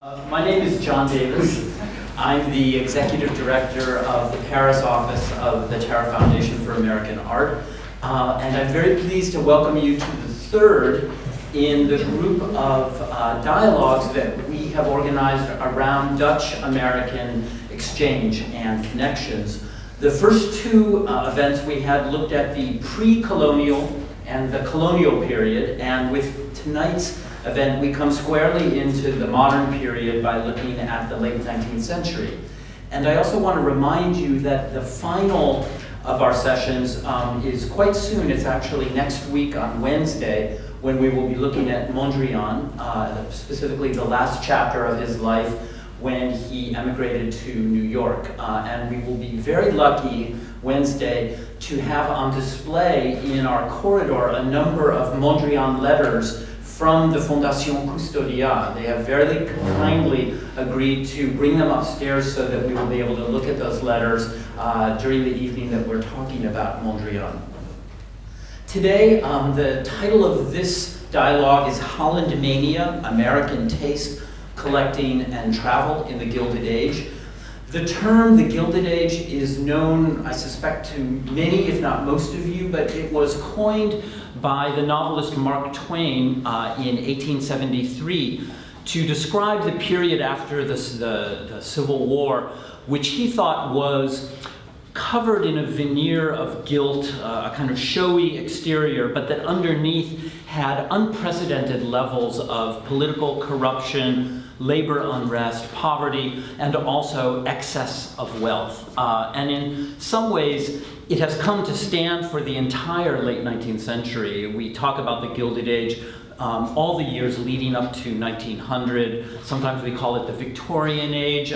My name is John Davis. I'm the Executive Director of the Paris office of the Terra Foundation for American Art. And I'm very pleased to welcome you to the third in the group of dialogues that we have organized around Dutch-American exchange and connections. The first two events we had looked at the pre-colonial and the colonial period, and with tonight's event we come squarely into the modern period by looking at the late 19th century. And I also want to remind you that the final of our sessions is quite soon. It's actually next week on Wednesday, when we will be looking at Mondrian, specifically the last chapter of his life when he emigrated to New York. And we will be very lucky Wednesday to have on display in our corridor a number of Mondrian letters from the Fondation Custodia. They have very kindly agreed to bring them upstairs so that we will be able to look at those letters during the evening that we're talking about Mondrian. Today, the title of this dialogue is Holland Mania, American Taste, Collecting and Travel in the Gilded Age. The term the Gilded Age is known, I suspect, to many, if not most of you, but it was coined by the novelist Mark Twain in 1873 to describe the period after the Civil War, which he thought was covered in a veneer of guilt, a kind of showy exterior, but that underneath had unprecedented levels of political corruption, labor unrest, poverty, and also excess of wealth. And in some ways, it has come to stand for the entire late 19th century. We talk about the Gilded Age all the years leading up to 1900. Sometimes we call it the Victorian Age.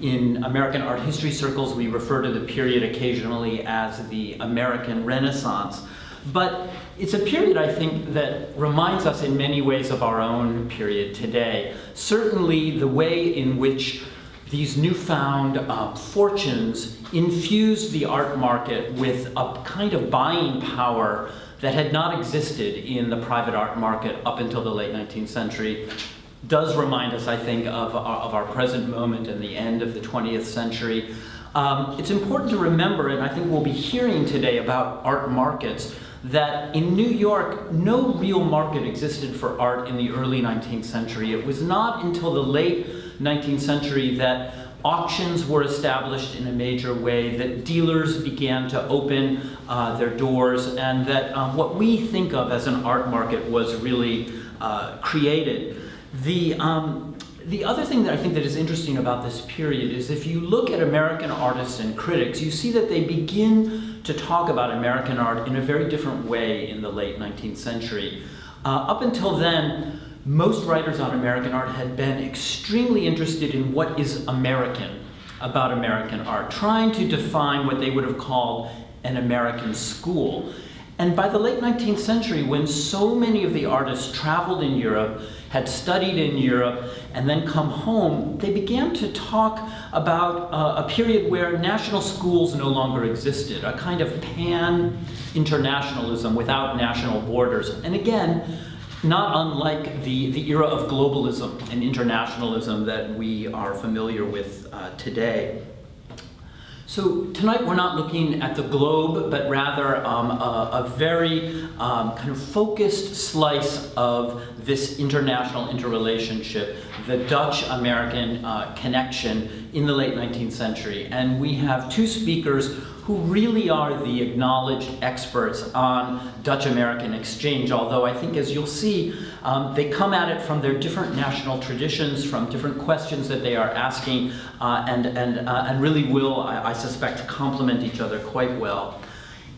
In American art history circles, we refer to the period occasionally as the American Renaissance. But it's a period, I think, that reminds us in many ways of our own period today. Certainly the way in which these newfound fortunes infused the art market with a kind of buying power that had not existed in the private art market up until the late 19th century does remind us, I think, of our present moment and the end of the 20th century. It's important to remember, and I think we'll be hearing today about art markets, that in New York, no real market existed for art in the early 19th century. It was not until the late 19th century that auctions were established in a major way, that dealers began to open their doors, and that what we think of as an art market was really created. The other thing that I think that is interesting about this period is if you look at American artists and critics, you see that they begin to talk about American art in a very different way in the late 19th century. Up until then, most writers on American art had been extremely interested in what is American about American art, trying to define what they would have called an American school. And by the late 19th century, when so many of the artists traveled in Europe, had studied in Europe, and then come home, they began to talk about a period where national schools no longer existed, a kind of pan-internationalism without national borders. And again, not unlike the era of globalism and internationalism that we are familiar with today. So tonight we're not looking at the globe, but rather a very kind of focused slice of this international interrelationship, the Dutch-American connection in the late 19th century. And we have two speakers who really are the acknowledged experts on Dutch-American exchange, although I think, as you'll see, they come at it from their different national traditions, from different questions that they are asking, and really will, I suspect, complement each other quite well.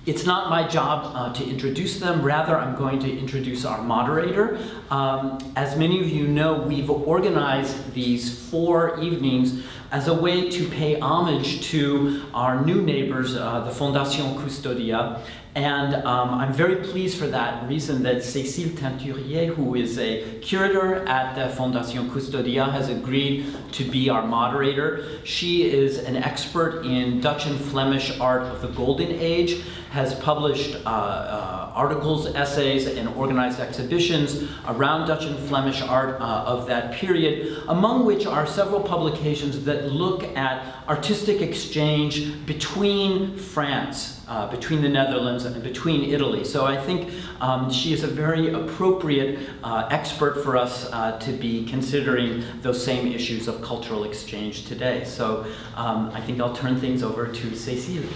It's not my job to introduce them, rather I'm going to introduce our moderator. As many of you know, we've organized these 4 evenings as a way to pay homage to our new neighbors, the Fondation Custodia. And I'm very pleased for that reason that Cécile Teinturier, who is a curator at the Fondation Custodia, has agreed to be our moderator. She is an expert in Dutch and Flemish art of the Golden Age, has published articles, essays, and organized exhibitions around Dutch and Flemish art of that period, among which are several publications that look at artistic exchange between France, between the Netherlands, and between Italy. So I think she is a very appropriate expert for us to be considering those same issues of cultural exchange today. So I think I'll turn things over to Cécile.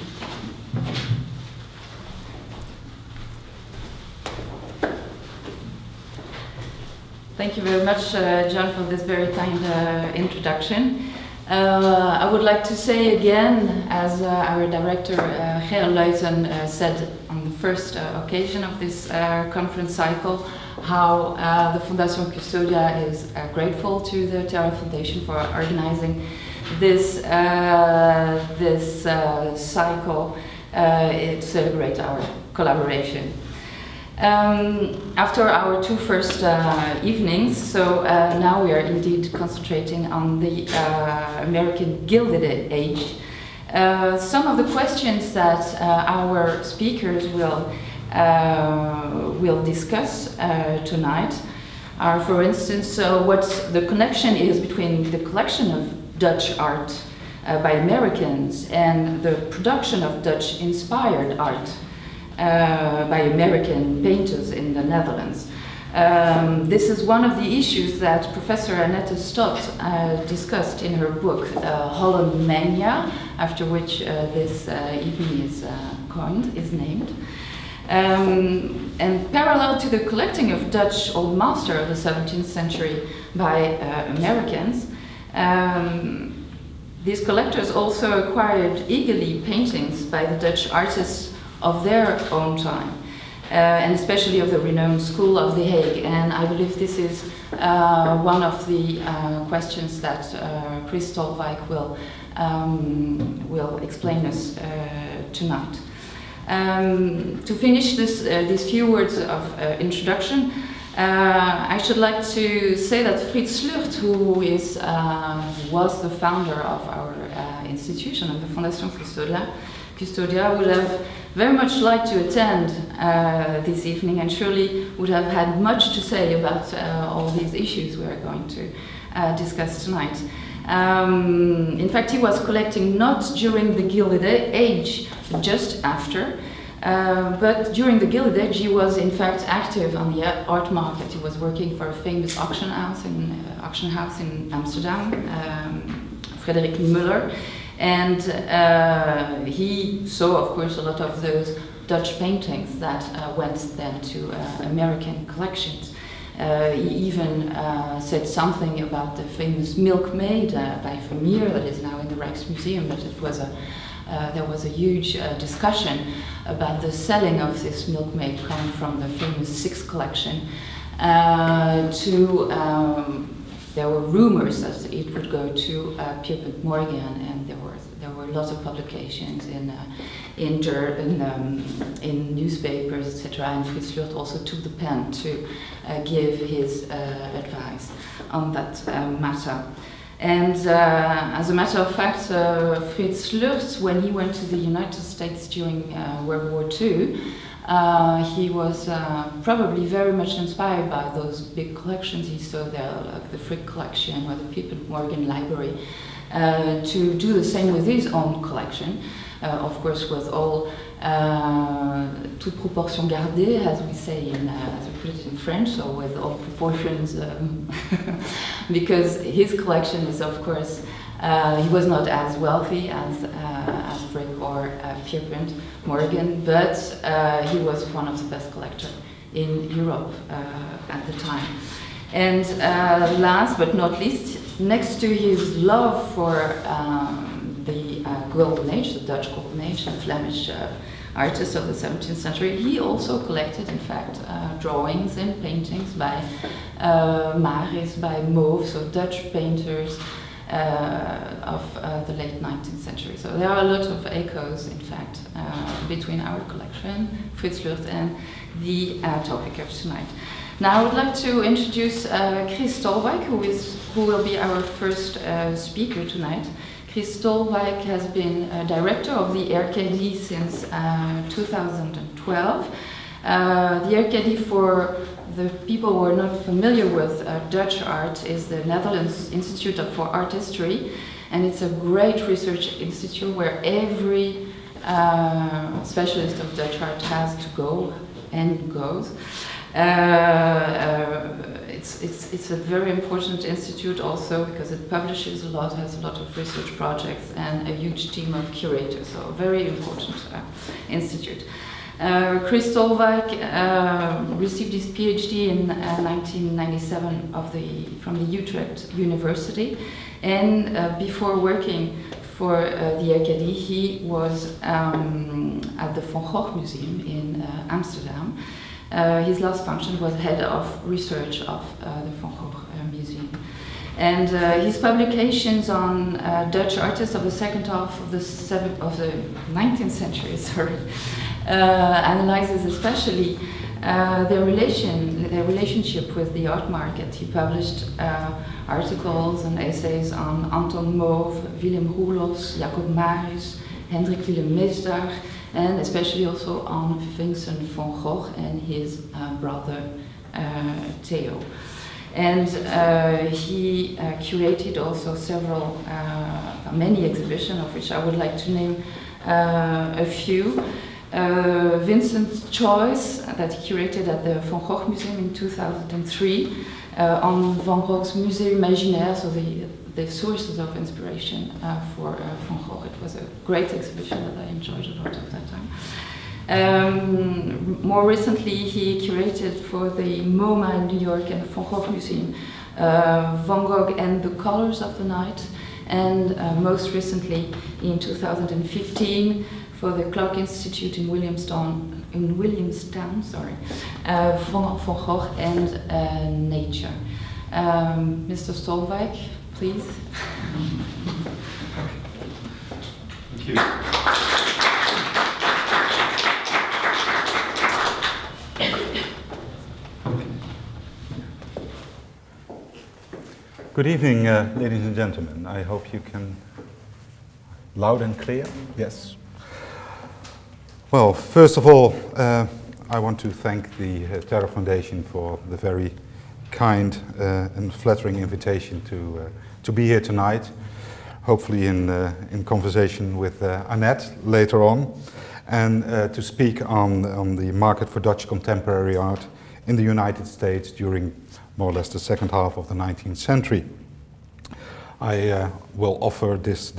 Thank you very much, John, for this very kind introduction. I would like to say again, as our director, Gerard Leuten, said on the first occasion of this conference cycle, how the Fondation Custodia is grateful to the Terra Foundation for organizing this, cycle to celebrate our collaboration. After our two first evenings, so now we are indeed concentrating on the American Gilded Age. Some of the questions that our speakers will discuss tonight are, for instance, what the connection is between the collection of Dutch art by Americans and the production of Dutch-inspired art by American painters in the Netherlands. This is one of the issues that Professor Annette Stott discussed in her book, Holland Mania, after which this evening is named. And parallel to the collecting of Dutch Old Master of the 17th century by Americans, these collectors also acquired eagerly paintings by the Dutch artists of their own time, and especially of the renowned School of The Hague. And I believe this is one of the questions that Chris Stolwijk will explain us tonight. To finish these few words of introduction, I should like to say that Frits Slurt, who was the founder of our institution, of the Fondation Custodia, would have very much liked to attend this evening and surely would have had much to say about all these issues we are going to discuss tonight. In fact, he was collecting not during the Gilded Age, just after, but during the Gilded Age he was in fact active on the art market. He was working for a famous auction house in Amsterdam, Frederik Müller. And he saw, of course, a lot of those Dutch paintings that went then to American collections. He even said something about the famous Milkmaid by Vermeer that is now in the Rijksmuseum, but it was there was a huge discussion about the selling of this Milkmaid coming from the famous Sixth collection there were rumors that it would go to Pierpont Morgan, and there were lots of publications in newspapers, etc. And Frits Slurt also took the pen to give his advice on that matter. And as a matter of fact, Frits Slurt, when he went to the United States during World War II, he was probably very much inspired by those big collections he saw there, like the Frick collection or the Pierpont Morgan Library, to do the same with his own collection, of course with all toute proportion gardée, as we say as we put it in French, so with all proportions, because his collection is, of course, he was not as wealthy as Frick or Pierpont Morgan, but he was one of the best collectors in Europe at the time. And last but not least, next to his love for the Golden Age, the Dutch Golden Age, the Flemish artists of the 17th century, he also collected, in fact, drawings and paintings by Maris, by Mauve, so Dutch painters of the late 19th century. So there are a lot of echoes, in fact, between our collection, Frits Slurt, and the topic of tonight. Now I would like to introduce Chris Stolwijk, who will be our first speaker tonight. Chris Stolwijk has been director of the RKD since 2012. The Arcadie, for the people who are not familiar with Dutch art, is the Netherlands Institute for Art History, and it's a great research institute where every specialist of Dutch art has to go and goes. It's a very important institute also because it publishes a lot, has a lot of research projects and a huge team of curators, so a very important institute. Chris Stolwijk received his PhD in 1997 from the Utrecht University, and before working for the Arcadie, he was at the Van Gogh Museum in Amsterdam. His last function was head of research of the Van Gogh Museum. And his publications on Dutch artists of the second half of the 19th century, analyzes especially their relationship with the art market. He published articles and essays on Anton Mauve, Willem Roelofs, Jacob Marius, Hendrik Willem Misdag, and especially also on Vincent van Gogh and his brother Theo. And he curated also many exhibitions, of which I would like to name a few. Vincent's Choice, that he curated at the Van Gogh Museum in 2003, on Van Gogh's Musée Imaginaire, so the sources of inspiration for Van Gogh. It was a great exhibition that I enjoyed a lot at that time. More recently, he curated for the MoMA in New York and the Van Gogh Museum Van Gogh and the Colors of the Night, and most recently in 2015 for the Clark Institute in Williamstown, Van Gogh and Nature. Mr. Stolwijk, please. Thank you. Good evening, ladies and gentlemen. I hope you can... Loud and clear? Yes. Well, first of all, I want to thank the Terra Foundation for the very kind and flattering invitation to be here tonight, hopefully in conversation with Annette later on, and to speak on the market for Dutch contemporary art in the United States during more or less the second half of the 19th century. I will offer this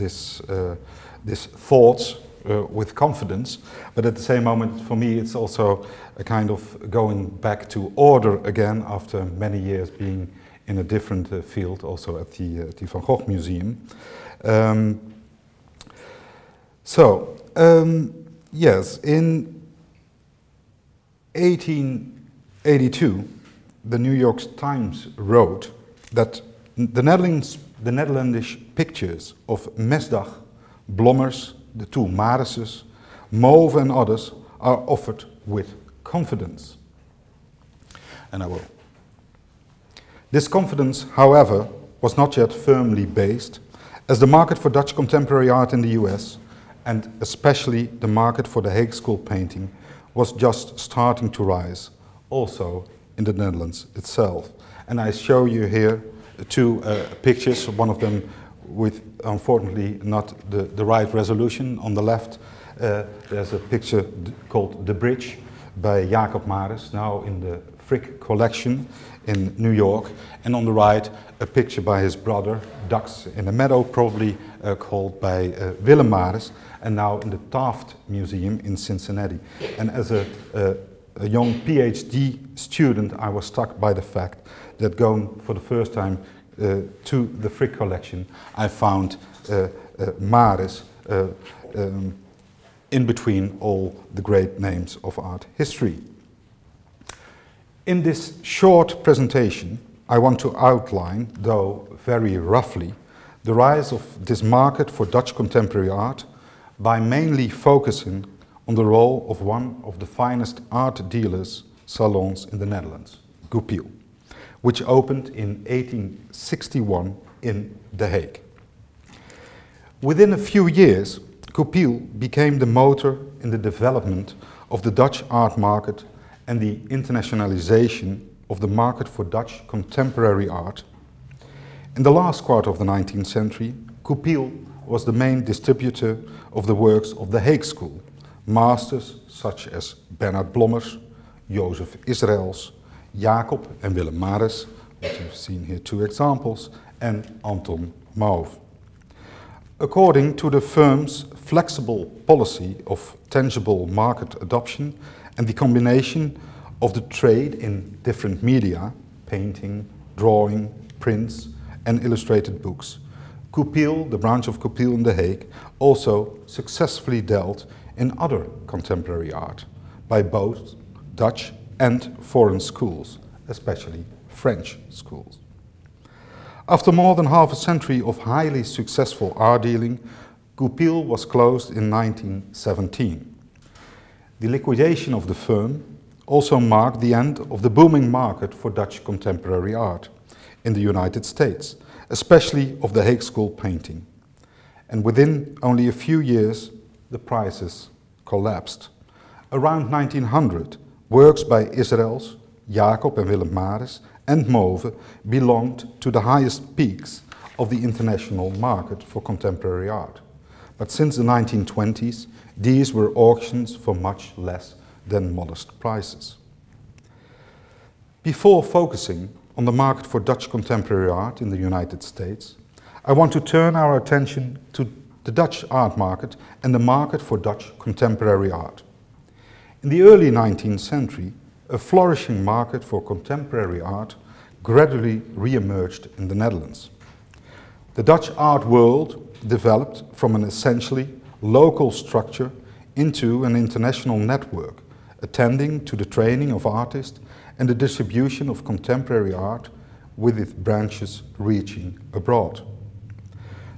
thoughts with confidence, but at the same moment, for me, it's also a kind of going back to order again after many years being in a different field, also at the Van Gogh Museum. Yes, in 1882, the New York Times wrote that the Netherlandish pictures of Mesdag, Blommers, the two Marises, Mauve and others are offered with confidence. And I will. This confidence, however, was not yet firmly based, as the market for Dutch contemporary art in the US, and especially the market for the Hague School painting, was just starting to rise, also in the Netherlands itself. And I show you here two pictures, one of them with, unfortunately, not the right resolution. On the left, there's a picture called The Bridge by Jacob Marius, now in the Frick collection in New York. And on the right, a picture by his brother, Ducks in a Meadow, probably called by Willem Marius, and now in the Taft Museum in Cincinnati. And as a young PhD student, I was struck by the fact that going for the first time to the Frick collection, I found Marius in between all the great names of art history. In this short presentation, I want to outline, though very roughly, the rise of this market for Dutch contemporary art by mainly focusing on the role of one of the finest art dealers salons in the Netherlands, Goupil, which opened in 1861 in The Hague. Within a few years, Goupil became the motor in the development of the Dutch art market and the internationalization of the market for Dutch contemporary art. In the last quarter of the 19th century, Goupil was the main distributor of the works of the Hague School, masters such as Bernard Blommers, Jozef Israels, Jacob and Willem Maris, which you've seen here two examples, and Anton Mauve. According to the firm's flexible policy of tangible market adoption and the combination of the trade in different media, painting, drawing, prints, and illustrated books, Goupil, the branch of Goupil in The Hague, also successfully dealt in other contemporary art by both Dutch and foreign schools, especially French schools. After more than half a century of highly successful art dealing, Goupil was closed in 1917. The liquidation of the firm also marked the end of the booming market for Dutch contemporary art in the United States, especially of the Hague School painting. And within only a few years, the prices collapsed. Around 1900, works by Israels, Jacob and Willem Maris, and Mauve belonged to the highest peaks of the international market for contemporary art. But since the 1920s, these were auctions for much less than modest prices. Before focusing on the market for Dutch contemporary art in the United States, I want to turn our attention to the Dutch art market and the market for Dutch contemporary art. In the early 19th century, a flourishing market for contemporary art gradually re-emerged in the Netherlands. The Dutch art world developed from an essentially local structure into an international network, attending to the training of artists and the distribution of contemporary art with its branches reaching abroad.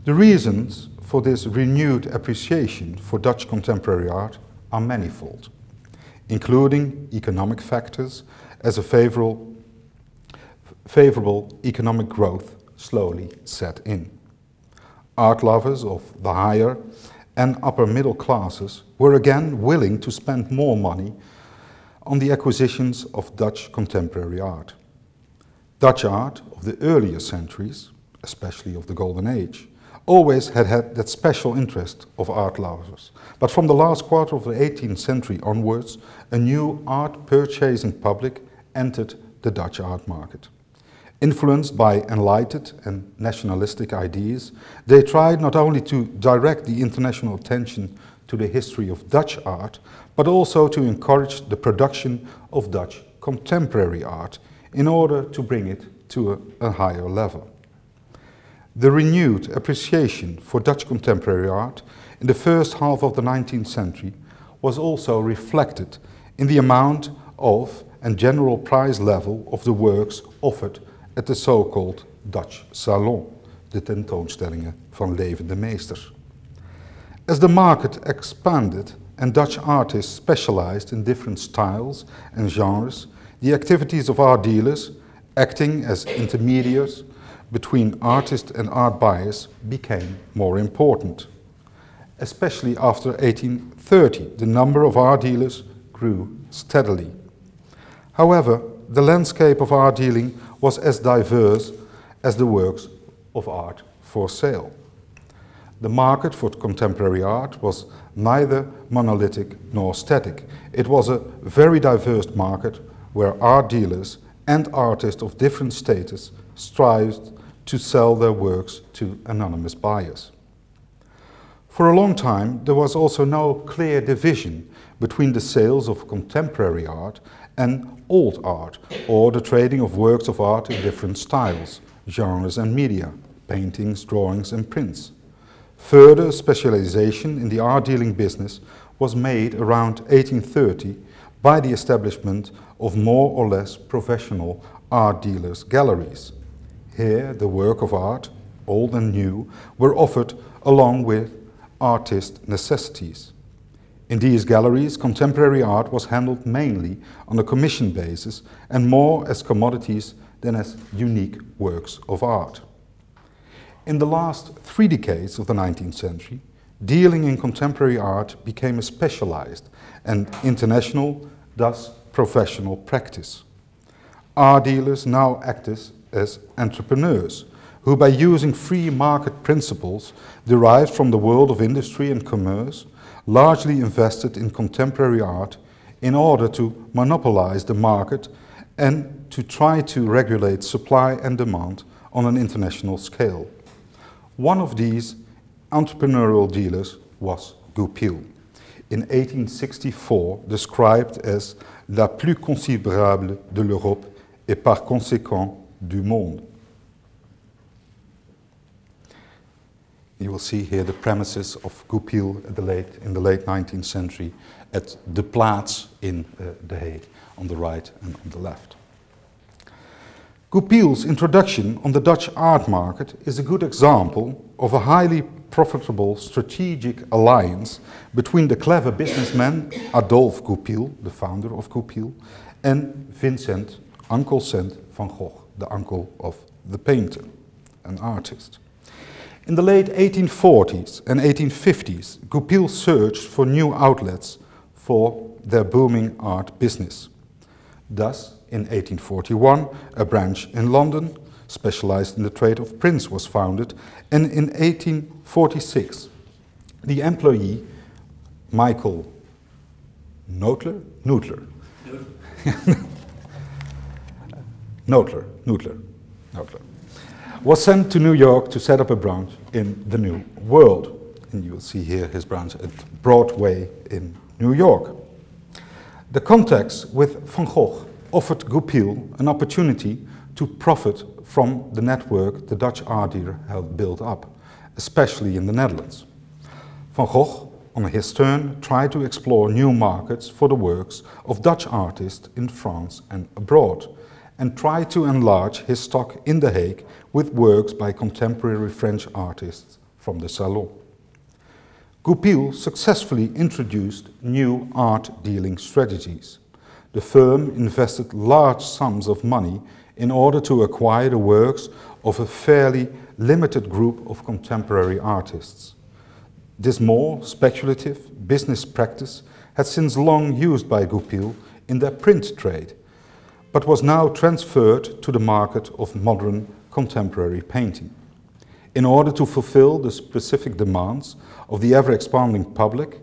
The reasons for this renewed appreciation for Dutch contemporary art are manifold, including economic factors as a favorable economic growth slowly set in. Art lovers of the higher and upper middle classes were again willing to spend more money on the acquisitions of Dutch contemporary art. Dutch art of the earlier centuries, especially of the Golden Age, always had that special interest of art lovers. But from the last quarter of the 18th century onwards, a new art purchasing public entered the Dutch art market. Influenced by enlightened and nationalistic ideas, they tried not only to direct the international attention to the history of Dutch art, but also to encourage the production of Dutch contemporary art in order to bring it to a higher level. The renewed appreciation for Dutch contemporary art in the first half of the 19th century was also reflected in the amount of and general price level of the works offered at the so-called Dutch Salon, de tentoonstellingen van levende meesters. As the market expanded and Dutch artists specialized in different styles and genres, the activities of art dealers, acting as intermediaries between artists and art buyers, became more important. Especially after 1830, the number of art dealers grew steadily. However, the landscape of art dealing was as diverse as the works of art for sale. The market for contemporary art was neither monolithic nor static. It was a very diverse market where art dealers and artists of different status strived to sell their works to anonymous buyers. For a long time, there was also no clear division between the sales of contemporary art and old art, or the trading of works of art in different styles, genres and media, paintings, drawings and prints. Further specialization in the art dealing business was made around 1830 by the establishment of more or less professional art dealers' galleries. Here, the work of art, old and new, were offered along with artist necessities. In these galleries, contemporary art was handled mainly on a commission basis and more as commodities than as unique works of art. In the last 3 decades of the 19th century, dealing in contemporary art became a specialized and international, thus professional practice. Art dealers now act as entrepreneurs, who by using free market principles derived from the world of industry and commerce, largely invested in contemporary art in order to monopolize the market and to try to regulate supply and demand on an international scale. One of these entrepreneurial dealers was Goupil, in 1864 described as la plus considérable de l'Europe et par conséquent du monde. You will see here the premises of Goupil in the late 19th century at De Plaats in The Hague, on the right and on the left. Goupil's introduction on the Dutch art market is a good example of a highly profitable strategic alliance between the clever businessman Adolphe Goupil, the founder of Goupil, and Vincent Uncle Cent van Gogh, the uncle of the painter, an artist. In the late 1840s and 1850s, Goupil searched for new outlets for their booming art business. Thus, in 1841, a branch in London, specialized in the trade of prints, was founded, and in 1846, the employee Michael Nootler was sent to New York to set up a branch in the New World. And you will see here his branch at Broadway in New York. The contacts with Van Gogh offered Goupil an opportunity to profit from the network the Dutch art dealer had built up, especially in the Netherlands. Van Gogh, on his turn, tried to explore new markets for the works of Dutch artists in France and abroad, and tried to enlarge his stock in The Hague with works by contemporary French artists from the Salon. Goupil successfully introduced new art dealing strategies. The firm invested large sums of money in order to acquire the works of a fairly limited group of contemporary artists. This more speculative business practice had since long used by Goupil in their print trade, but was now transferred to the market of modern contemporary painting. In order to fulfill the specific demands of the ever-expanding public,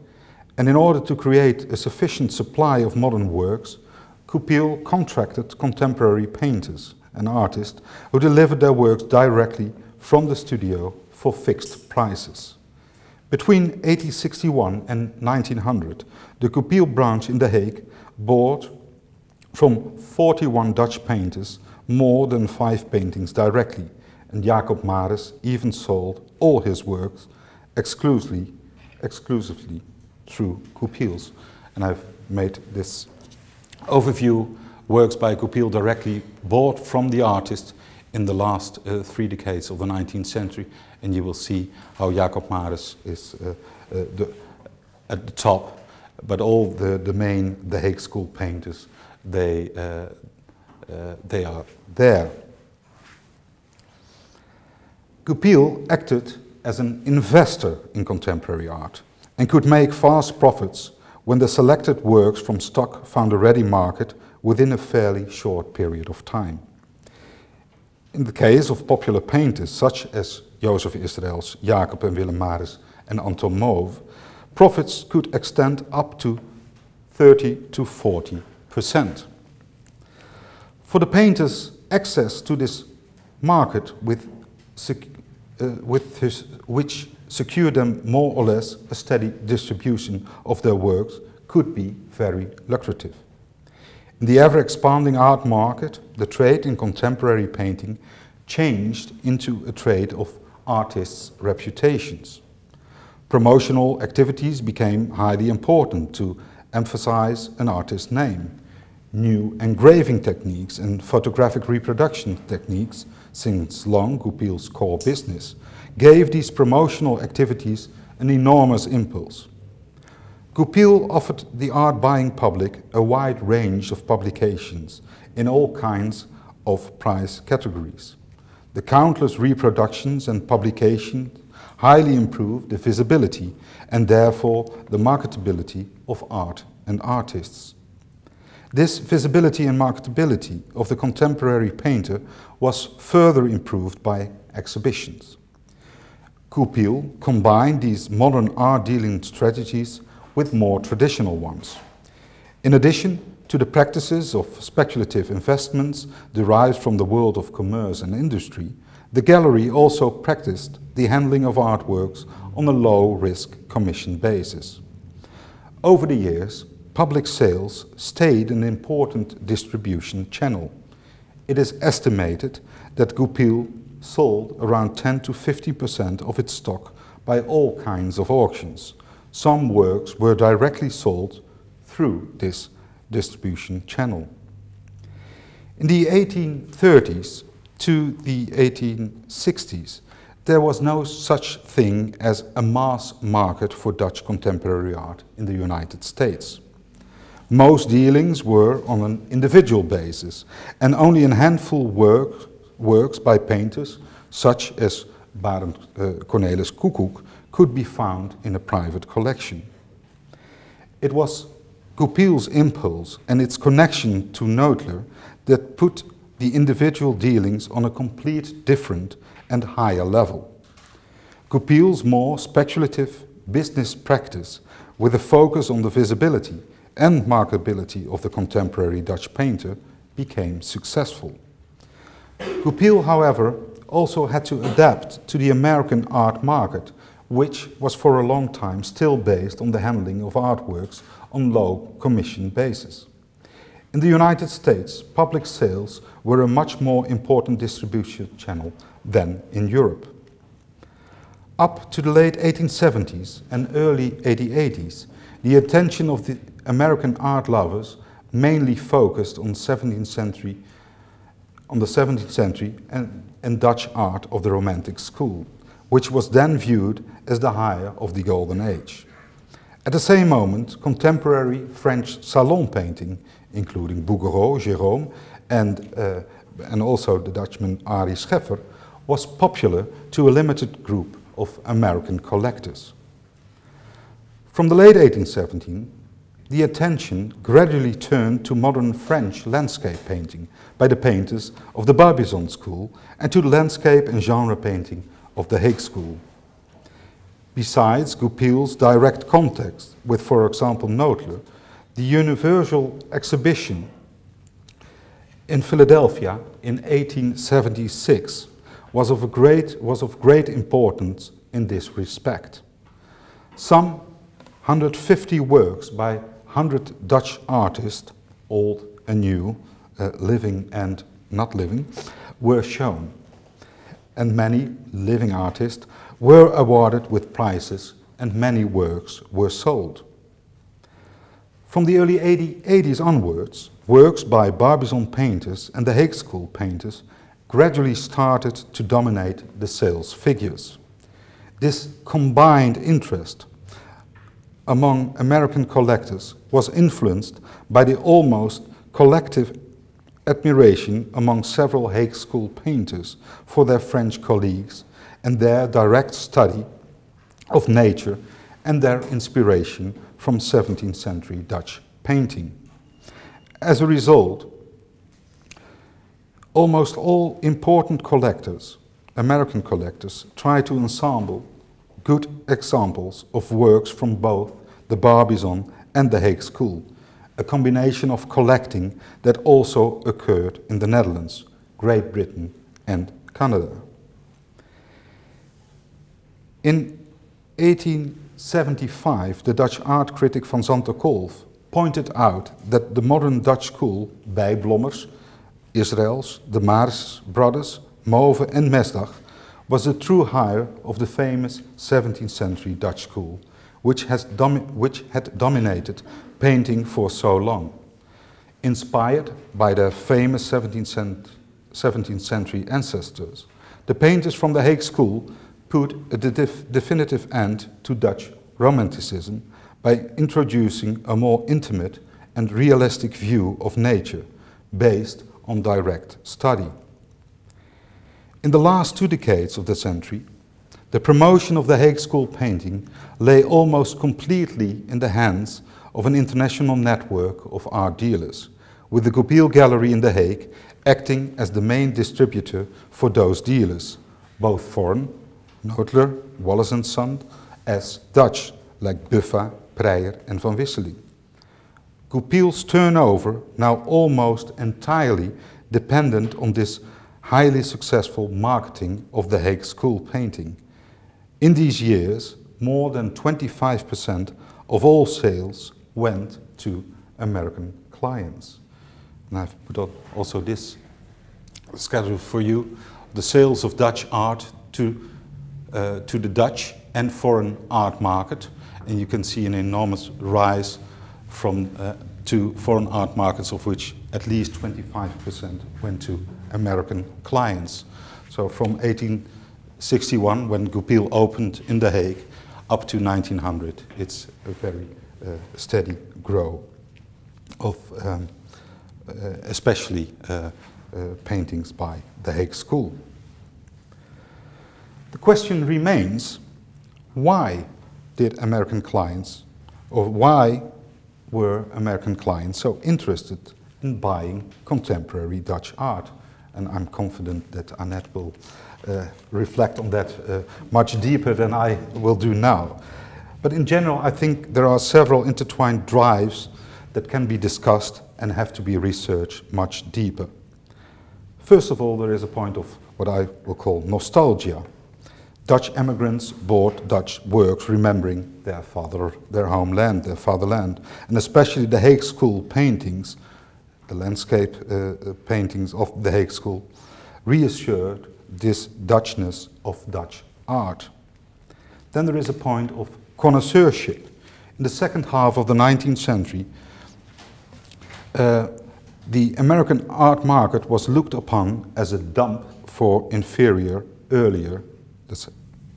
and in order to create a sufficient supply of modern works, Goupil contracted contemporary painters and artists who delivered their works directly from the studio for fixed prices. Between 1861 and 1900, the Goupil branch in The Hague bought from 41 Dutch painters more than 5 paintings directly, and Jacob Maris even sold all his works exclusively through Goupil's. And I've made this overview, works by Goupil directly bought from the artist in the last 3 decades of the 19th century, and you will see how Jacob Maris is at the top, but all the main The Hague School painters, they are there. Goupil acted as an investor in contemporary art and could make fast profits when the selected works from stock found a ready market within a fairly short period of time. In the case of popular painters such as Joseph Israels, Jacob and Willem Maris and Anton Mauve, profits could extend up to 30 to 40%. For the painters, access to this market which secured them more or less a steady distribution of their works could be very lucrative. In the ever-expanding art market, the trade in contemporary painting changed into a trade of artists' reputations. Promotional activities became highly important to emphasize an artist's name. New engraving techniques and photographic reproduction techniques, since long Goupil's core business, gave these promotional activities an enormous impulse. Goupil offered the art-buying public a wide range of publications in all kinds of price categories. The countless reproductions and publications highly improved the visibility and therefore the marketability of art and artists. This visibility and marketability of the contemporary painter was further improved by exhibitions. Goupil combined these modern art dealing strategies with more traditional ones. In addition to the practices of speculative investments derived from the world of commerce and industry, the gallery also practiced the handling of artworks on a low-risk commission basis. Over the years, public sales stayed an important distribution channel. It is estimated that Goupil sold around 10 to 50% of its stock by all kinds of auctions. Some works were directly sold through this distribution channel. In the 1830s to the 1860s, there was no such thing as a mass market for Dutch contemporary art in the United States. Most dealings were on an individual basis, and only a handful works by painters, such as Barend Cornelis Koekoek, could be found in a private collection. It was Goupil's impulse and its connection to Noodler that put the individual dealings on a complete different and higher level. Goupil's more speculative business practice, with a focus on the visibility and marketability of the contemporary Dutch painter, became successful. Goupil, however, also had to adapt to the American art market, which was for a long time still based on the handling of artworks on low commission basis. In the United States, public sales were a much more important distribution channel than in Europe. Up to the late 1870s and early 1880s, the attention of the American art lovers mainly focused on the 17th century and Dutch art of the Romantic school, which was then viewed as the higher of the Golden Age. At the same moment, contemporary French salon painting, including Bouguereau, Gérôme, and also the Dutchman Arie Scheffer, was popular to a limited group of American collectors. From the late 1870s, the attention gradually turned to modern French landscape painting by the painters of the Barbizon school and to the landscape and genre painting of the Hague school. Besides Goupil's direct contact with, for example, Noodler, the Universal Exhibition in Philadelphia in 1876 was of great importance in this respect. Some 150 works by 100 Dutch artists, old and new, living and not living, were shown. And many living artists were awarded with prizes, and many works were sold. From the early 80s onwards, works by Barbizon painters and the Hague School painters gradually started to dominate the sales figures. This combined interest among American collectors was influenced by the almost collective admiration among several Hague School painters for their French colleagues and their direct study of nature and their inspiration from 17th century Dutch painting. As a result, almost all important collectors, American collectors, try to ensemble good examples of works from both the Barbizon and the Hague School, a combination of collecting that also occurred in the Netherlands, Great Britain and Canada. In 1875, the Dutch art critic Van Zanten-Kolff pointed out that the modern Dutch school, bij Blommers, Israels, the Maris brothers, Mauve and Mesdag, was the true hire of the famous 17th century Dutch school, which had dominated painting for so long. Inspired by their famous 17th century ancestors, the painters from the Hague School put a definitive end to Dutch Romanticism by introducing a more intimate and realistic view of nature based on direct study. In the last 2 decades of the century, the promotion of the Hague School painting lay almost completely in the hands of an international network of art dealers, with the Goupil Gallery in The Hague acting as the main distributor for those dealers, both foreign, Noodler, Wallace & Son, as Dutch, like Buffa, Preyer and Van Wisseling. Goupil's turnover now almost entirely dependent on this highly successful marketing of the Hague School painting. In these years, more than 25% of all sales went to American clients. And I've put up also this schedule for you, the sales of Dutch art to the Dutch and foreign art market. And you can see an enormous rise from to foreign art markets, of which at least 25% went to American clients. So from 1861, when Goupil opened in The Hague, up to 1900, it's a very steady growth of especially paintings by the Hague School. The question remains, why did American clients, or why were American clients so interested in buying contemporary Dutch art? And I'm confident that Annette will reflect on that much deeper than I will do now. But in general, I think there are several intertwined drives that can be discussed and have to be researched much deeper. First of all, there is a point of what I will call nostalgia. Dutch immigrants bought Dutch works remembering their homeland, their fatherland, and especially the Hague School paintings, the landscape paintings of the Hague School, reassured this Dutchness of Dutch art. Then there is a point of connoisseurship. In the second half of the 19th century, the American art market was looked upon as a dump for inferior, earlier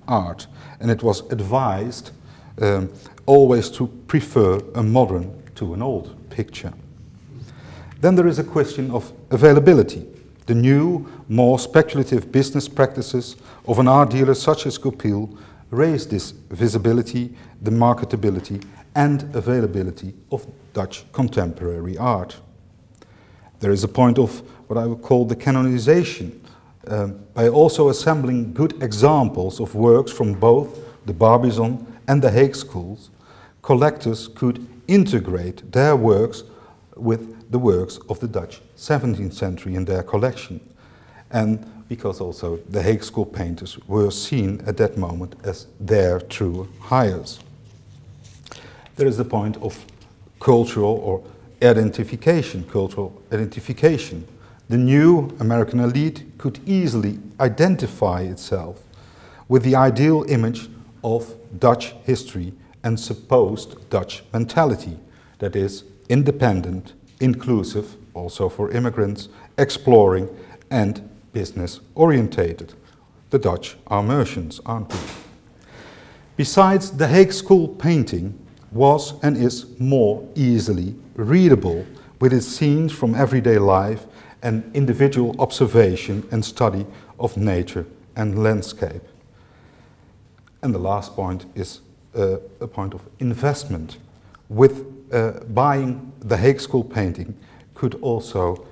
art, and it was advised always to prefer a modern to an old picture. Then there is a question of availability. The new, more speculative business practices of an art dealer such as Goupil raised this visibility, the marketability and availability of Dutch contemporary art. There is a point of what I would call the canonization, by also assembling good examples of works from both the Barbizon and the Hague schools. Collectors could integrate their works with the works of the Dutch 17th century in their collection. And because also the Hague School painters were seen at that moment as their true hires. There is the point of cultural or identification, cultural identification. The new American elite could easily identify itself with the ideal image of Dutch history and supposed Dutch mentality, that is, independent, inclusive, also for immigrants, exploring and business-orientated. The Dutch are merchants, aren't we? Besides, the Hague School painting was and is more easily readable with its scenes from everyday life and individual observation and study of nature and landscape. And the last point is a point of investment. With buying the Hague School painting could also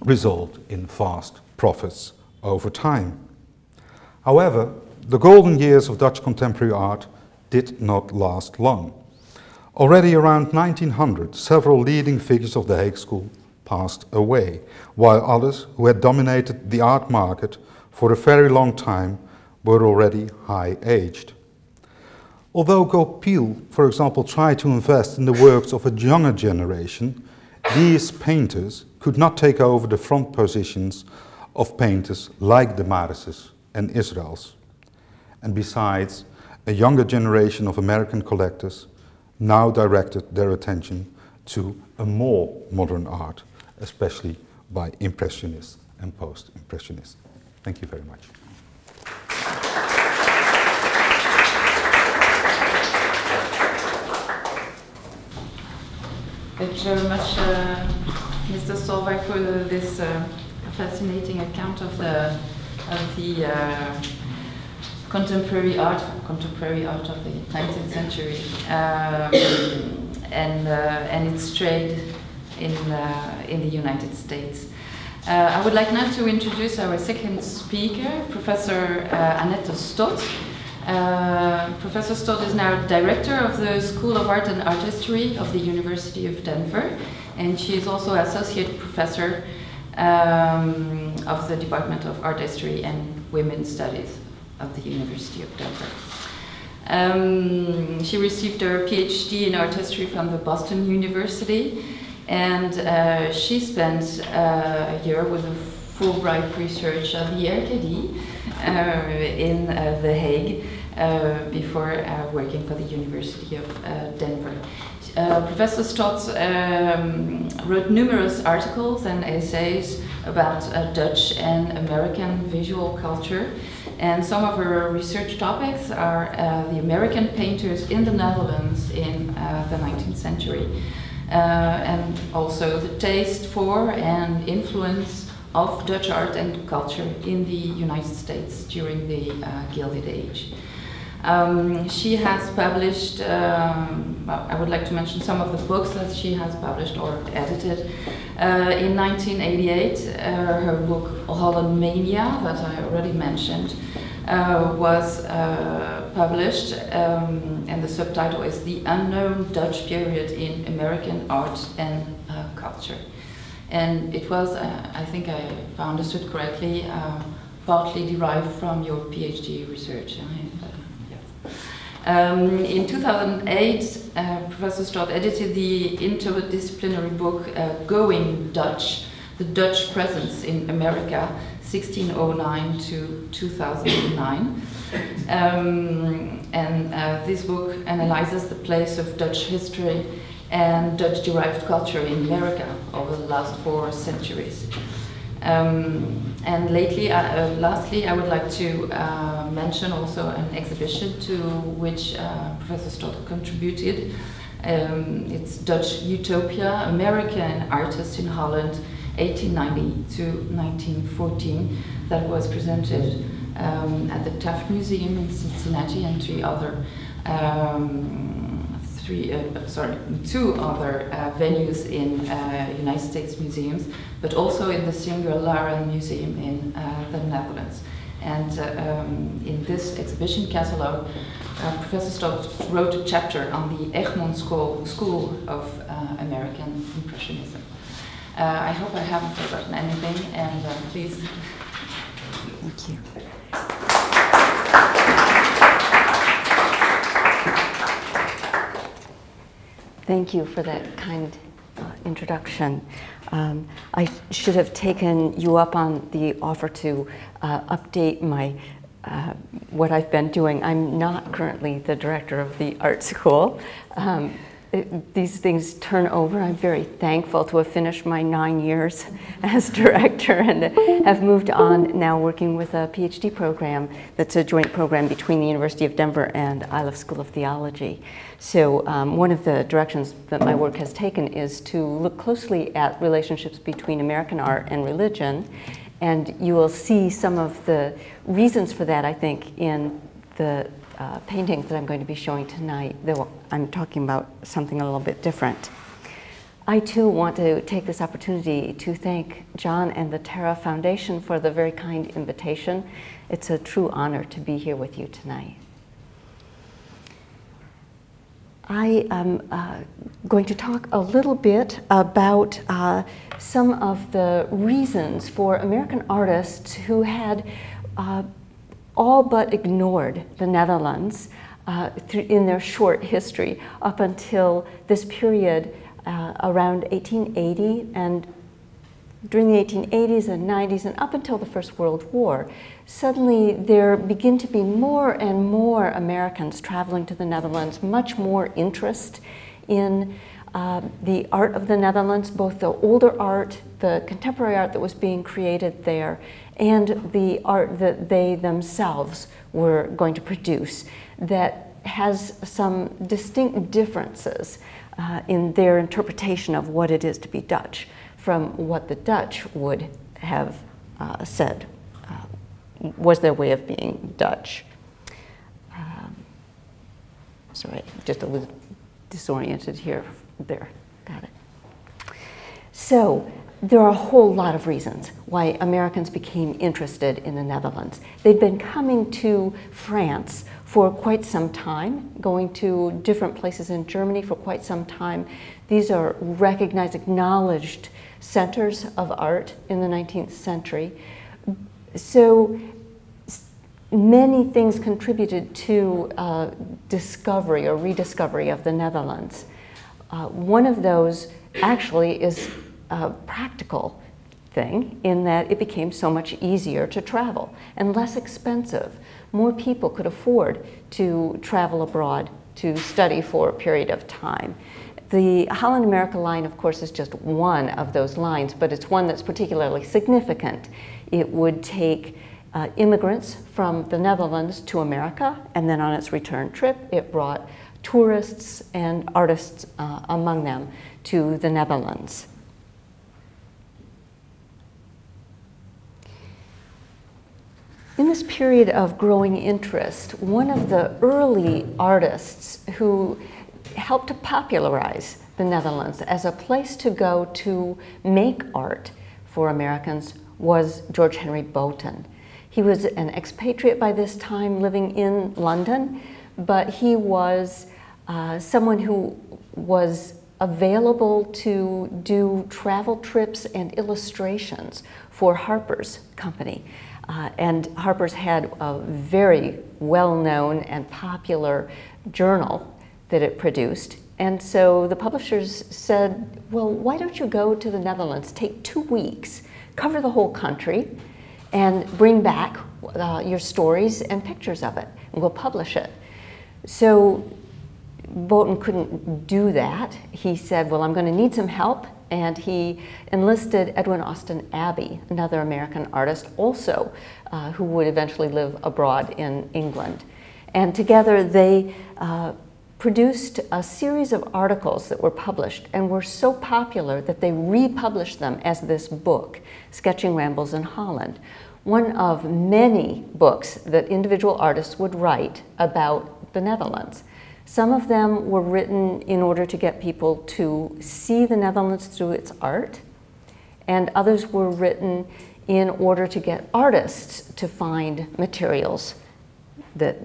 result in vast profits over time. However, the golden years of Dutch contemporary art did not last long. Already around 1900, several leading figures of the Hague School passed away, while others who had dominated the art market for a very long time were already high-aged. Although Goupil, for example, tried to invest in the works of a younger generation, these painters could not take over the front positions of painters like de Maris's and Israels. And besides, a younger generation of American collectors now directed their attention to a more modern art, especially by Impressionists and Post-Impressionists. Thank you very much. Thank you very much, Mr. Stolwijk, for this fascinating account of the contemporary art of the 19th century and its trade in the United States. I would like now to introduce our second speaker, Professor Annette Stott. Professor Stott is now director of the School of Art and Art History of the University of Denver, and she is also associate professor of the Department of Art History and Women's Studies of the University of Denver. She received her PhD in art history from the Boston University, and she spent a year with a Fulbright research at the RKD in The Hague before working for the University of Denver. Professor Stott wrote numerous articles and essays about Dutch and American visual culture, and some of her research topics are the American painters in the Netherlands in the 19th century, and also the taste for and influence of Dutch art and culture in the United States during the Gilded Age. She has published, well, I would like to mention some of the books that she has published or edited. In 1988, her book Holland Mania, that I already mentioned, was published, and the subtitle is The Unknown Dutch Period in American Art and Culture. And it was, I think if I understood correctly, partly derived from your PhD research. In 2008, Professor Stott edited the interdisciplinary book Going Dutch, The Dutch Presence in America, 1609 to 2009. This book analyzes the place of Dutch history and Dutch-derived culture in America over the last 4 centuries. And lastly, I would like to mention also an exhibition to which Professor Stott contributed. It's Dutch Utopia, American Artists in Holland, 1890 to 1914, that was presented at the Taft Museum in Cincinnati and two other venues in United States museums, but also in the Singer-Laren Museum in the Netherlands. And in this exhibition catalogue, Professor Stott wrote a chapter on the Egmont School of American Impressionism. I hope I haven't forgotten anything, and please. Thank you. Thank you for that kind introduction. I should have taken you up on the offer to update my what I've been doing. I'm not currently the director of the art school. These things turn over. I'm very thankful to have finished my 9 years as director and have moved on now working with a PhD program that's a joint program between the University of Denver and Iliff School of Theology. So one of the directions that my work has taken is to look closely at relationships between American art and religion, and you will see some of the reasons for that, I think, in the paintings that I'm going to be showing tonight, though I'm talking about something a little bit different. I too want to take this opportunity to thank John and the Terra Foundation for the very kind invitation. It's a true honor to be here with you tonight. I am going to talk a little bit about some of the reasons for American artists who had all but ignored the Netherlands in their short history up until this period around 1880, and during the 1880s and 90s and up until the First World War. Suddenly there begin to be more and more Americans traveling to the Netherlands, much more interest in the art of the Netherlands, both the older art, the contemporary art that was being created there, and the art that they themselves were going to produce that has some distinct differences in their interpretation of what it is to be Dutch from what the Dutch would have said was their way of being Dutch. Sorry, just a little disoriented here. There, got it. So there are a whole lot of reasons why Americans became interested in the Netherlands. They'd been coming to France for quite some time, going to different places in Germany for quite some time. These are recognized, acknowledged centers of art in the 19th century. So many things contributed to discovery or rediscovery of the Netherlands. One of those actually is a practical thing in that it became so much easier to travel and less expensive. More people could afford to travel abroad to study for a period of time. The Holland America line, of course, is just one of those lines, but it's one that's particularly significant. It would take immigrants from the Netherlands to America, and then on its return trip, it brought tourists and artists among them to the Netherlands. In this period of growing interest, one of the early artists who helped to popularize the Netherlands as a place to go to make art for Americans was George Henry Boten. He was an expatriate by this time living in London, but he was someone who was available to do travel trips and illustrations for Harper's Company. And Harper's had a very well-known and popular journal that it produced. And so the publishers said, well, why don't you go to the Netherlands, take 2 weeks, cover the whole country, and bring back your stories and pictures of it, and we'll publish it. So Boten couldn't do that. He said, well, I'm going to need some help. And he enlisted Edwin Austin Abbey, another American artist also, who would eventually live abroad in England. And together they produced a series of articles that were published and were so popular that they republished them as this book, Sketching Rambles in Holland, one of many books that individual artists would write about the Netherlands. Some of them were written in order to get people to see the Netherlands through its art, and others were written in order to get artists to find materials that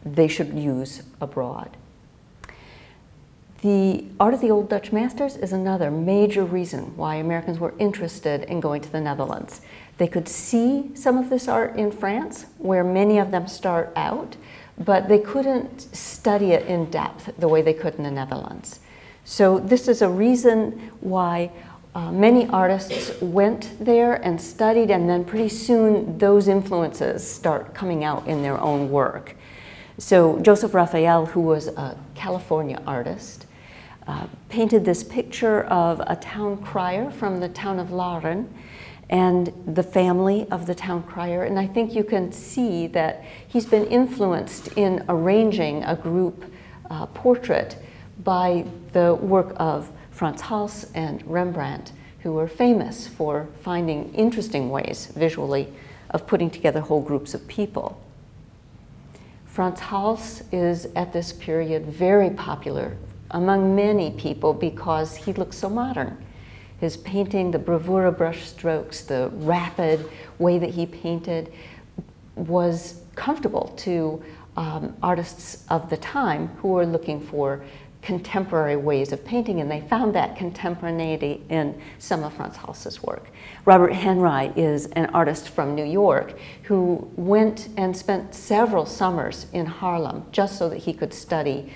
they should use abroad. The art of the old Dutch masters is another major reason why Americans were interested in going to the Netherlands. They could see some of this art in France, where many of them start out, but they couldn't study it in depth the way they could in the Netherlands. So this is a reason why many artists went there and studied, and then pretty soon those influences start coming out in their own work. So Joseph Raphael, who was a California artist, painted this picture of a town crier from the town of Laren and the family of the town crier. And I think you can see that he's been influenced in arranging a group portrait by the work of Frans Hals and Rembrandt, who were famous for finding interesting ways visually of putting together whole groups of people. Frans Hals is at this period very popular among many people because he looks so modern. His painting, the bravura brush strokes, the rapid way that he painted was comfortable to artists of the time who were looking for contemporary ways of painting, and they found that contemporaneity in some of Frans Hals's work. Robert Henry is an artist from New York who went and spent several summers in Harlem just so that he could study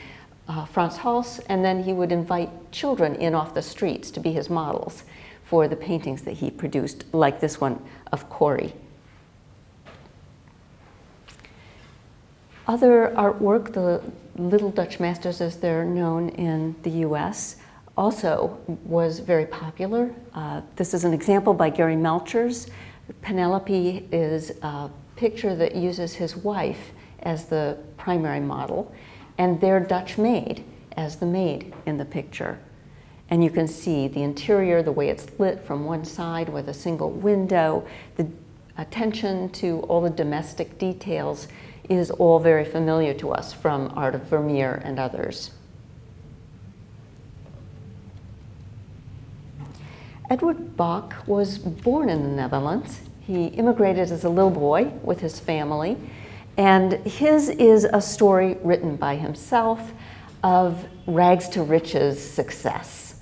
Frans Hals, and then he would invite children in off the streets to be his models for the paintings that he produced, like this one of Corrie. Other artwork, the Little Dutch Masters as they're known in the US, also was very popular. This is an example by Gary Melchers. Penelope is a picture that uses his wife as the primary model, and their Dutch maid as the maid in the picture. And you can see the interior, the way it's lit from one side with a single window, the attention to all the domestic details is all very familiar to us from art of Vermeer and others. Edward Bok was born in the Netherlands. He immigrated as a little boy with his family, and his is a story written by himself of rags to riches success.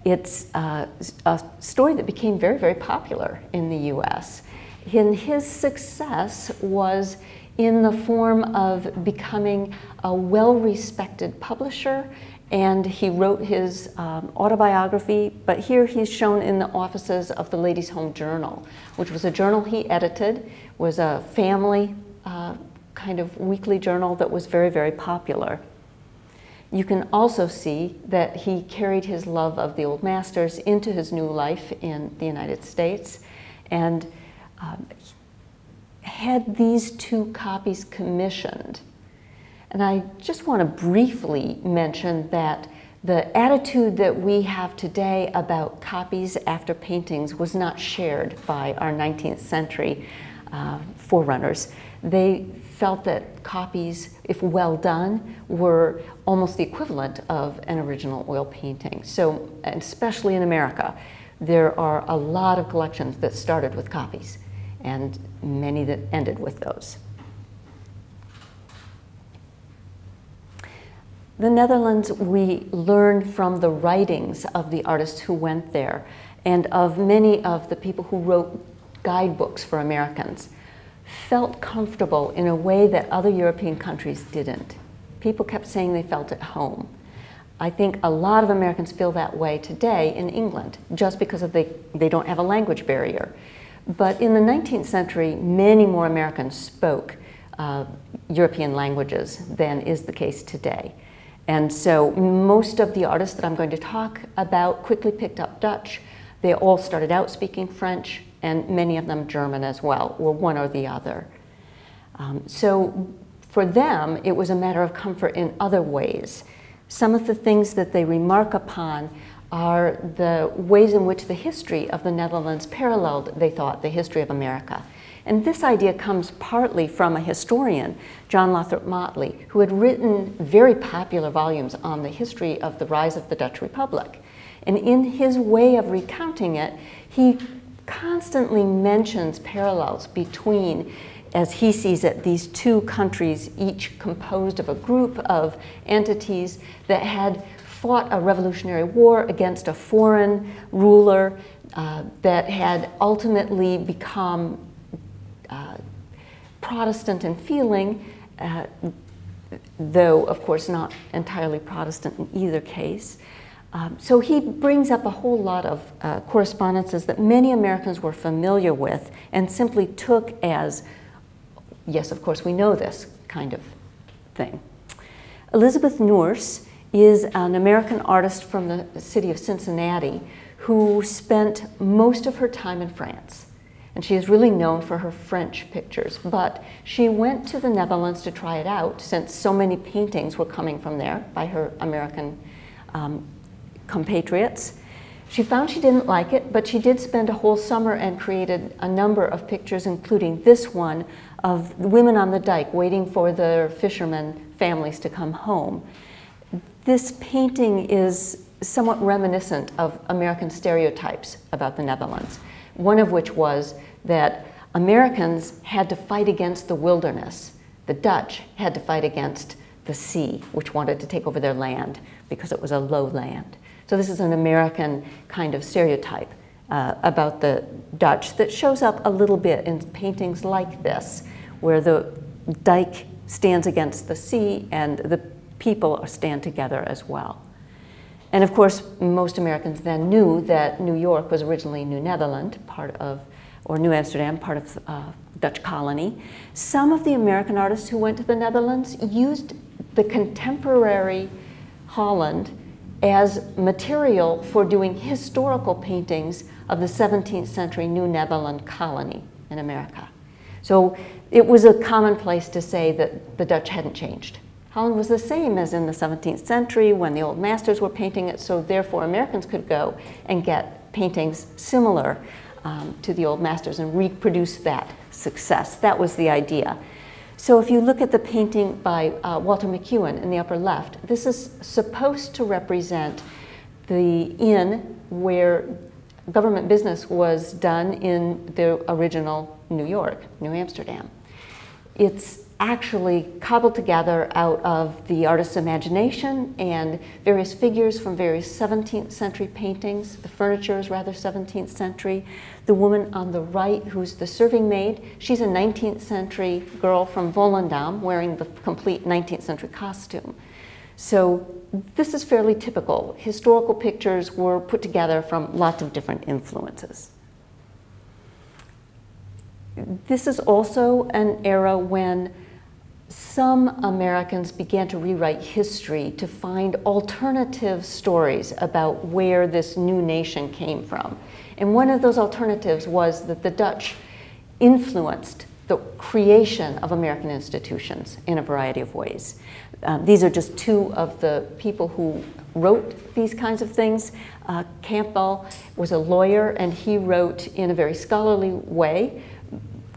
It's a story that became very, very popular in the US. And his success was in the form of becoming a well-respected publisher, and he wrote his autobiography, but here he's shown in the offices of the Ladies' Home Journal, which was a journal he edited, was a family kind of weekly journal that was very, very popular. You can also see that he carried his love of the old masters into his new life in the United States, and had these 2 copies commissioned. And I just want to briefly mention that the attitude that we have today about copies after paintings was not shared by our 19th century forerunners. They felt that copies, if well done, were almost the equivalent of an original oil painting. So, especially in America, there are a lot of collections that started with copies, and many that ended with those. The Netherlands, we learn from the writings of the artists who went there and of many of the people who wrote guidebooks for Americans, felt comfortable in a way that other European countries didn't. People kept saying they felt at home. I think a lot of Americans feel that way today in England, just because they don't have a language barrier. But in the 19th century, many more Americans spoke European languages than is the case today. And so most of the artists that I'm going to talk about quickly picked up Dutch. They all started out speaking French, and many of them German as well, or one or the other. So for them, it was a matter of comfort in other ways. Some of the things that they remark upon are the ways in which the history of the Netherlands paralleled, they thought, the history of America. And this idea comes partly from a historian, John Lothrop Motley, who had written very popular volumes on the history of the rise of the Dutch Republic. And in his way of recounting it, he constantly mentions parallels between, as he sees it, these 2 countries, each composed of a group of entities that had fought a revolutionary war against a foreign ruler that had ultimately become Protestant in feeling, though of course not entirely Protestant in either case. So he brings up a whole lot of correspondences that many Americans were familiar with and simply took as, yes, of course we know this kind of thing. Elizabeth Nourse is an American artist from the city of Cincinnati who spent most of her time in France. And she is really known for her French pictures, but she went to the Netherlands to try it out since so many paintings were coming from there by her American compatriots. She found she didn't like it, but she did spend a whole summer and created a number of pictures, including this one of women on the dike waiting for their fishermen families to come home. This painting is somewhat reminiscent of American stereotypes about the Netherlands. One of which was that Americans had to fight against the wilderness. The Dutch had to fight against the sea, which wanted to take over their land because it was a low land. So this is an American kind of stereotype about the Dutch that shows up a little bit in paintings like this, where the dike stands against the sea and the people stand together as well. And of course, most Americans then knew that New York was originally New Netherland, part of, or New Amsterdam, part of Dutch colony. Some of the American artists who went to the Netherlands used the contemporary Holland as material for doing historical paintings of the 17th century New Netherland colony in America. So it was a commonplace to say that the Dutch hadn't changed. Holland was the same as in the 17th century when the old masters were painting it, so therefore Americans could go and get paintings similar to the old masters and reproduce that success. That was the idea. So if you look at the painting by Walter McEwen in the upper left, this is supposed to represent the inn where government business was done in the original New York, New Amsterdam. It's actually cobbled together out of the artist's imagination and various figures from various 17th century paintings. The furniture is rather 17th century. The woman on the right, who's the serving maid, she's a 19th century girl from Volendam wearing the complete 19th century costume. So this is fairly typical. Historical pictures were put together from lots of different influences. This is also an era when some Americans began to rewrite history to find alternative stories about where this new nation came from. And one of those alternatives was that the Dutch influenced the creation of American institutions in a variety of ways. These are just two of the people who wrote these kinds of things. Campbell was a lawyer, and he wrote in a very scholarly way.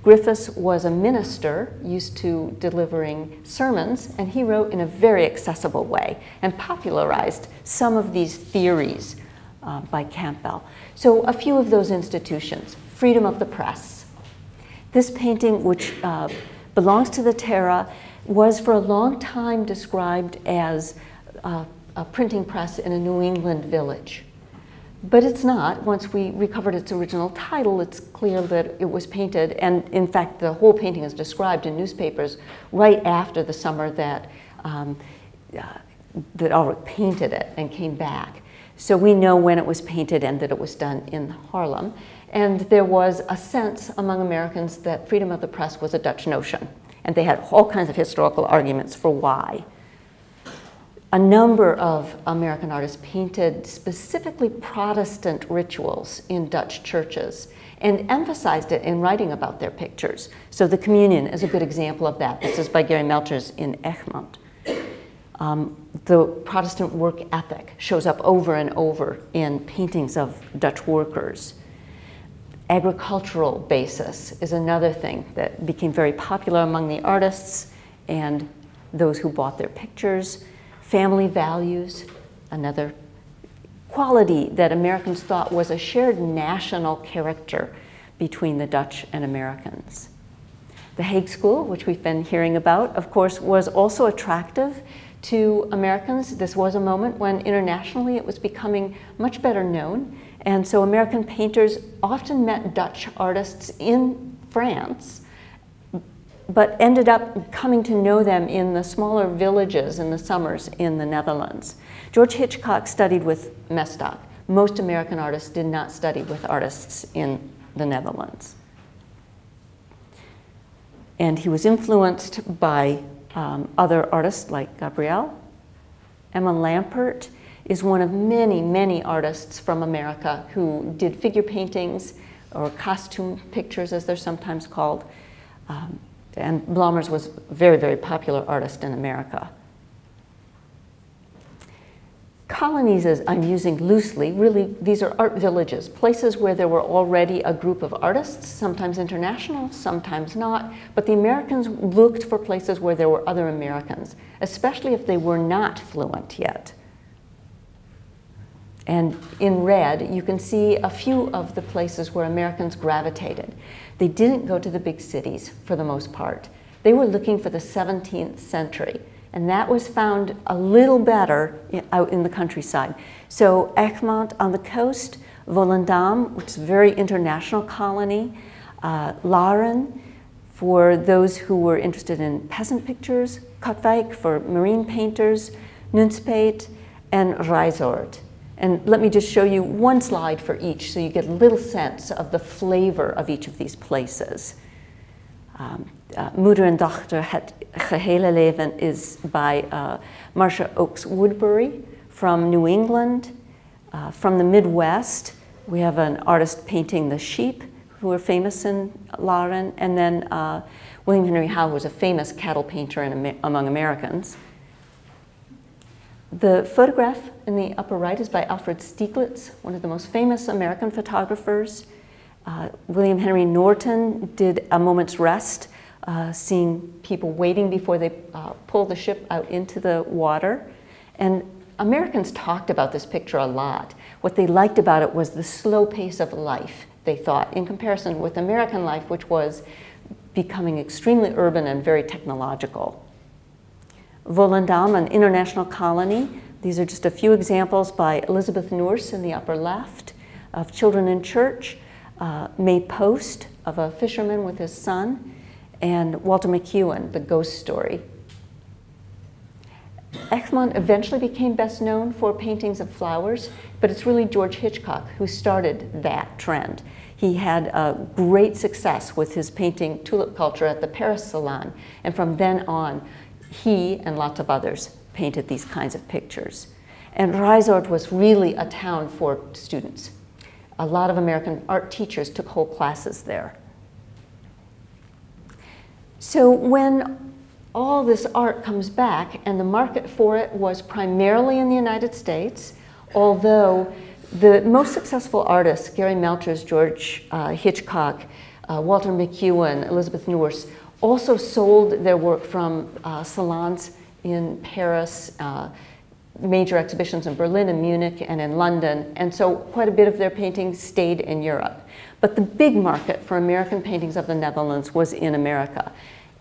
Griffiths was a minister used to delivering sermons, and he wrote in a very accessible way and popularized some of these theories by Campbell. So a few of those institutions: freedom of the press. This painting, which belongs to the Terra, was for a long time described as a printing press in a New England village. But it's not. Once we recovered its original title, it's clear that it was painted, and in fact the whole painting is described in newspapers right after the summer that that Ulrich painted it and came back. So we know when it was painted and that it was done in Haarlem. And there was a sense among Americans that freedom of the press was a Dutch notion, and they had all kinds of historical arguments for why. A number of American artists painted specifically Protestant rituals in Dutch churches and emphasized it in writing about their pictures. So the Communion is a good example of that. This is by Gary Melchers in Egmont. The Protestant work ethic shows up over and over in paintings of Dutch workers. Agricultural basis is another thing that became very popular among the artists and those who bought their pictures. Family values, another quality that Americans thought was a shared national character between the Dutch and Americans. The Hague School, which we've been hearing about, of course, was also attractive to Americans. This was a moment when internationally it was becoming much better known. And so American painters often met Dutch artists in France, but ended up coming to know them in the smaller villages in the summers in the Netherlands. George Hitchcock studied with Mesdag. Most American artists did not study with artists in the Netherlands. And he was influenced by other artists like Gabriel. Emma Lampert is one of many, many artists from America who did figure paintings or costume pictures, as they're sometimes called. And Blommers was a very, very popular artist in America. Colonies, as I'm using loosely, really these are art villages, places where there were already a group of artists, sometimes international, sometimes not, but the Americans looked for places where there were other Americans, especially if they were not fluent yet. And in red, you can see a few of the places where Americans gravitated. They didn't go to the big cities for the most part. They were looking for the 17th century, and that was found a little better out in the countryside. So Egmont on the coast, Volendam, which is a very international colony, Laren for those who were interested in peasant pictures, Katwijk for marine painters, Nunspeet, and Rijsoord. And let me just show you one slide for each so you get a little sense of the flavor of each of these places. Moeder en Dochter, Het Gehele Leven is by Marcia Oakes Woodbury from New England. From the Midwest, we have an artist painting the sheep who are famous in Laren. And then William Henry Howe was a famous cattle painter among Americans. The photograph in the upper right is by Alfred Stieglitz, one of the most famous American photographers. William Henry Norton did A Moment's Rest, seeing people waiting before they pull the ship out into the water. And Americans talked about this picture a lot. What they liked about it was the slow pace of life, they thought, in comparison with American life, which was becoming extremely urban and very technological. Volendam, an international colony. These are just a few examples by Elizabeth Nourse in the upper left of children in church, May Post of a fisherman with his son, and Walter McEwen, the ghost story. Egmont eventually became best known for paintings of flowers, but it's really George Hitchcock who started that trend. He had great success with his painting Tulip Culture at the Paris Salon, and from then on, he and lots of others painted these kinds of pictures. And Rijsort was really a town for students. A lot of American art teachers took whole classes there. So when all this art comes back, and the market for it was primarily in the United States, although the most successful artists, Gary Melchers, George Hitchcock, Walter McEwen, Elizabeth Nourse, also sold their work from salons in Paris, major exhibitions in Berlin and Munich and in London, and so quite a bit of their paintings stayed in Europe. But the big market for American paintings of the Netherlands was in America.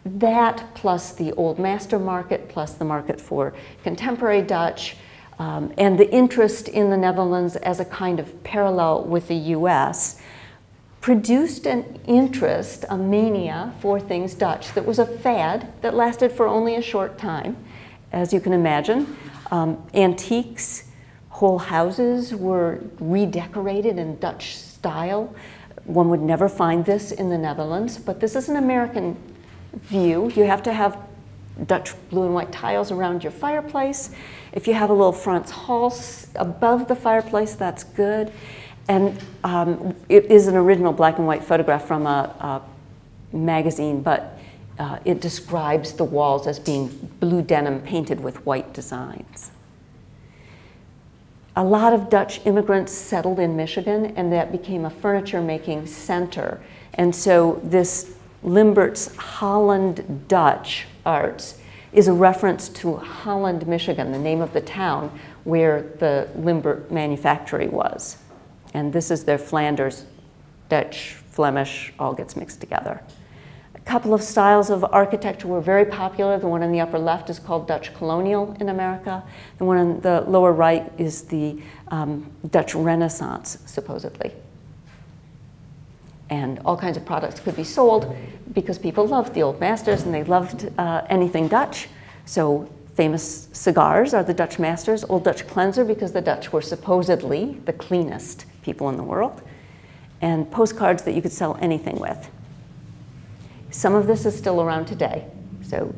That plus the old master market, plus the market for contemporary Dutch, and the interest in the Netherlands as a kind of parallel with the US, produced an interest, a mania for things Dutch that was a fad that lasted for only a short time, as you can imagine. Antiques, whole houses were redecorated in Dutch style. One would never find this in the Netherlands, but this is an American view. You have to have Dutch blue and white tiles around your fireplace. If you have a little Frans Hals above the fireplace, that's good. And it is an original black and white photograph from a magazine, but it describes the walls as being blue denim painted with white designs. A lot of Dutch immigrants settled in Michigan, and that became a furniture-making center. And so this Limburt's Holland Dutch arts is a reference to Holland, Michigan, the name of the town where the Limbert manufactory was. And this is their Flanders, Dutch, Flemish, all gets mixed together. A couple of styles of architecture were very popular. The one on the upper left is called Dutch Colonial in America. The one on the lower right is the Dutch Renaissance, supposedly. And all kinds of products could be sold because people loved the old masters and they loved anything Dutch. So famous cigars are the Dutch masters, Old Dutch Cleanser because the Dutch were supposedly the cleanest people in the world, and postcards that you could sell anything with. Some of this is still around today. So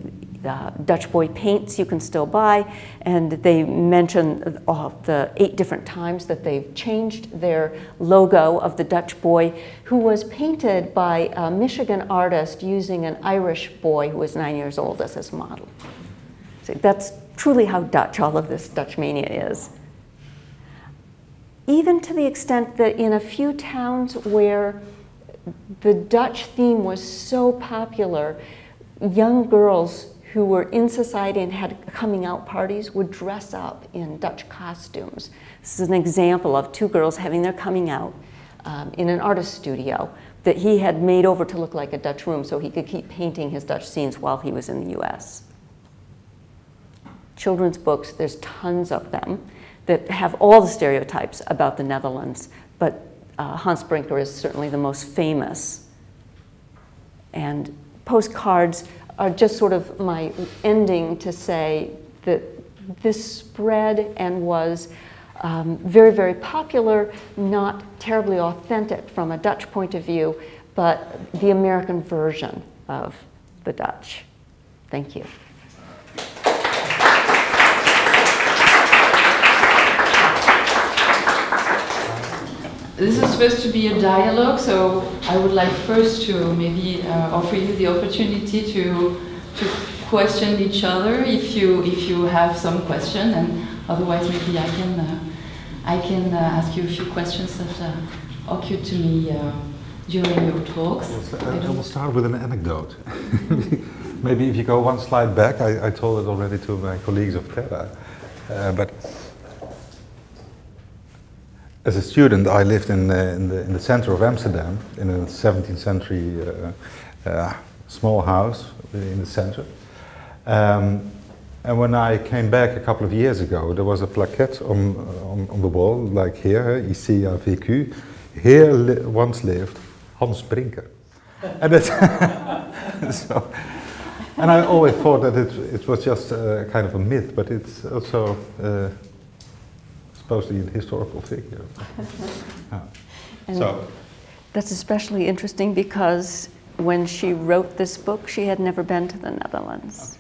Dutch Boy paints you can still buy, and they mention the 8 different times that they've changed their logo of the Dutch Boy, who was painted by a Michigan artist using an Irish boy who was 9 years old as his model. So that's truly how Dutch all of this Dutch mania is. Even to the extent that in a few towns where the Dutch theme was so popular, young girls who were in society and had coming out parties would dress up in Dutch costumes. This is an example of 2 girls having their coming out in an artist studio that he had made over to look like a Dutch room so he could keep painting his Dutch scenes while he was in the US. Children's books, there's tons of them that have all the stereotypes about the Netherlands, but Hans Brinker is certainly the most famous. And postcards are just sort of my ending to say that this spread and was very, very popular, not terribly authentic from a Dutch point of view, but the American version of the Dutch. Thank you. This is supposed to be a dialogue, so I would like first to maybe offer you the opportunity to question each other if you have some question, and otherwise maybe I can ask you a few questions that occurred to me during your talks. I will start with an anecdote. Maybe if you go one slide back, I told it already to my colleagues of Terra, but as a student, I lived in the center of Amsterdam, in a 17th century small house in the center. And when I came back a couple of years ago, there was a plaquette on the wall, like here, ici a vécu. Here once lived Hans Brinker. And that's so, and I always thought that it was just kind of a myth, but it's also supposedly a historical figure. So that's especially interesting because when she wrote this book, she had never been to the Netherlands.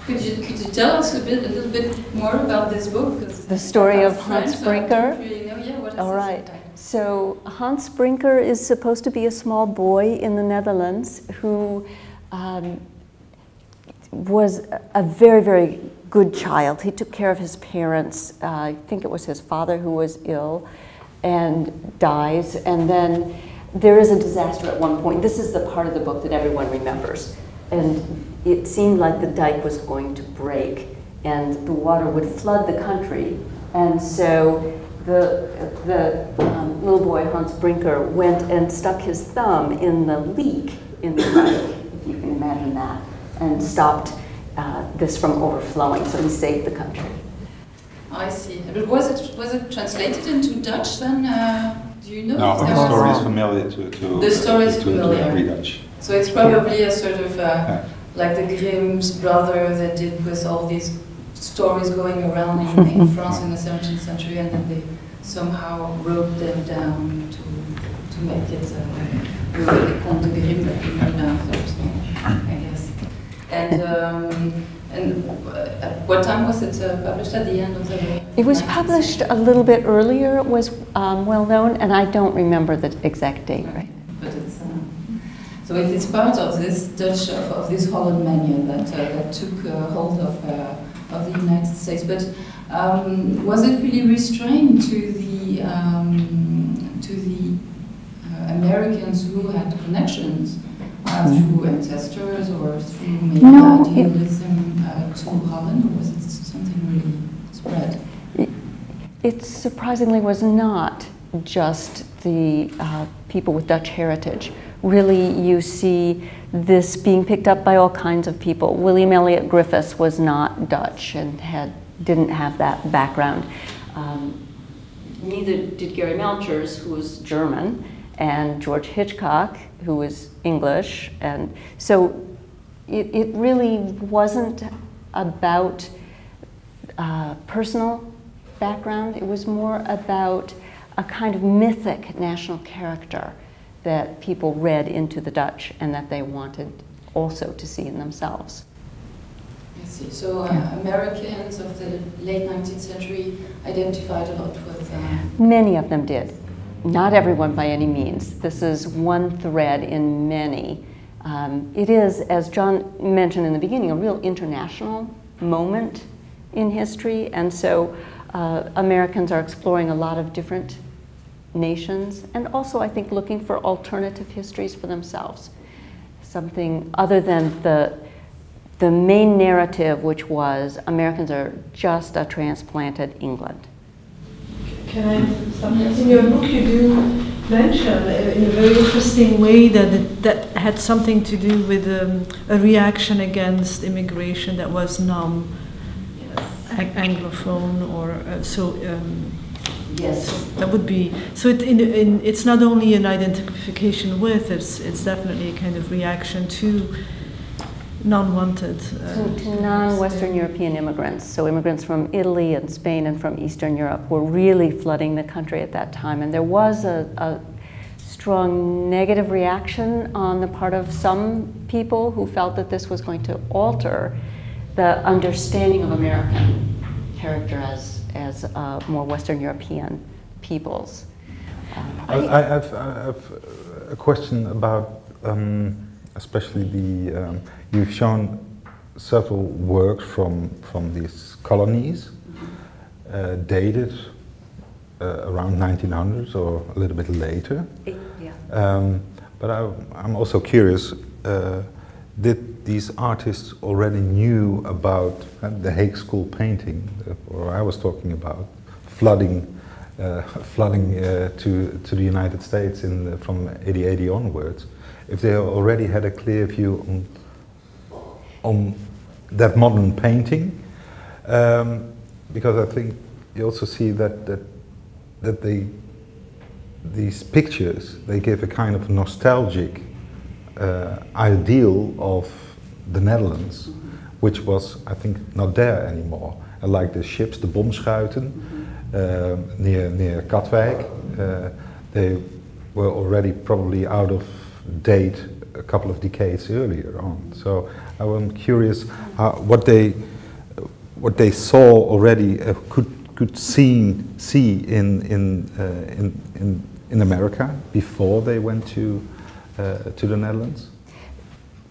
Could you tell us a little bit more about this book? The story of Hans Brinker. All right. So Hans Brinker is supposed to be a small boy in the Netherlands who was a very, very good child. He took care of his parents. I think it was his father who was ill and dies. And then there is a disaster at one point. This is the part of the book that everyone remembers. And it seemed like the dike was going to break and the water would flood the country. And so the little boy, Hans Brinker, went and stuck his thumb in the leak in the dike, if you can imagine that, and stopped this from overflowing, so he saved the country. I see. But was it translated into Dutch then? Do you know? No, the story is familiar to the story is familiar. every Dutch. So it's probably a sort of like the Grimm's brother that did with all these stories going around in France in the 17th century, and then they somehow wrote them down to make it the Conte de Grimm that we know now, I guess. And at what time was it published? At the end of the... It was published a little bit earlier. It was well known, and I don't remember the exact date, right? But it's... So it is part of this Dutch, of this Holland Mania that took hold of the United States. But was it really restrained to the Americans who had connections through ancestors or through maybe idealism to Holland, or was it something really spread? It surprisingly was not just the people with Dutch heritage. Really, you see this being picked up by all kinds of people. William Elliot Griffiths was not Dutch and didn't have that background. Neither did Gary Melchers, who was German, and George Hitchcock, who was English. And so it really wasn't about personal background. It was more about a kind of mythic national character that people read into the Dutch and that they wanted also to see in themselves. I see. So Americans of the late 19th century identified a lot with... Many of them did. Not everyone by any means. This is one thread in many. It is, as John mentioned in the beginning, a real international moment in history, and so Americans are exploring a lot of different nations, and also I think looking for alternative histories for themselves. Something other than the main narrative, which was Americans are just a transplanted England. Can I something? In your book you do mention in a very interesting way that that had something to do with a reaction against immigration that was Anglophone or Yes. That would be, so it's not only an identification with, it's definitely a kind of reaction to non-wanted. To non-Western European immigrants, so immigrants from Italy and Spain and from Eastern Europe were really flooding the country at that time, and there was a strong negative reaction on the part of some people who felt that this was going to alter the understanding of American character as more Western European peoples. I have a question about especially the, you've shown several works from these colonies, dated around 1900s or a little bit later. Yeah. But I'm also curious, did these artists already knew about the Hague School painting, or I was talking about, flooding to the United States from 80 onwards, if they already had a clear view on that modern painting, because I think you also see that these pictures, they give a kind of nostalgic ideal of the Netherlands, which was, I think, not there anymore. And like the ships, the bomschuiten, near Katwijk, they were already probably out of date a couple of decades earlier on. So I'm curious what they saw already, could see in America before they went to the Netherlands.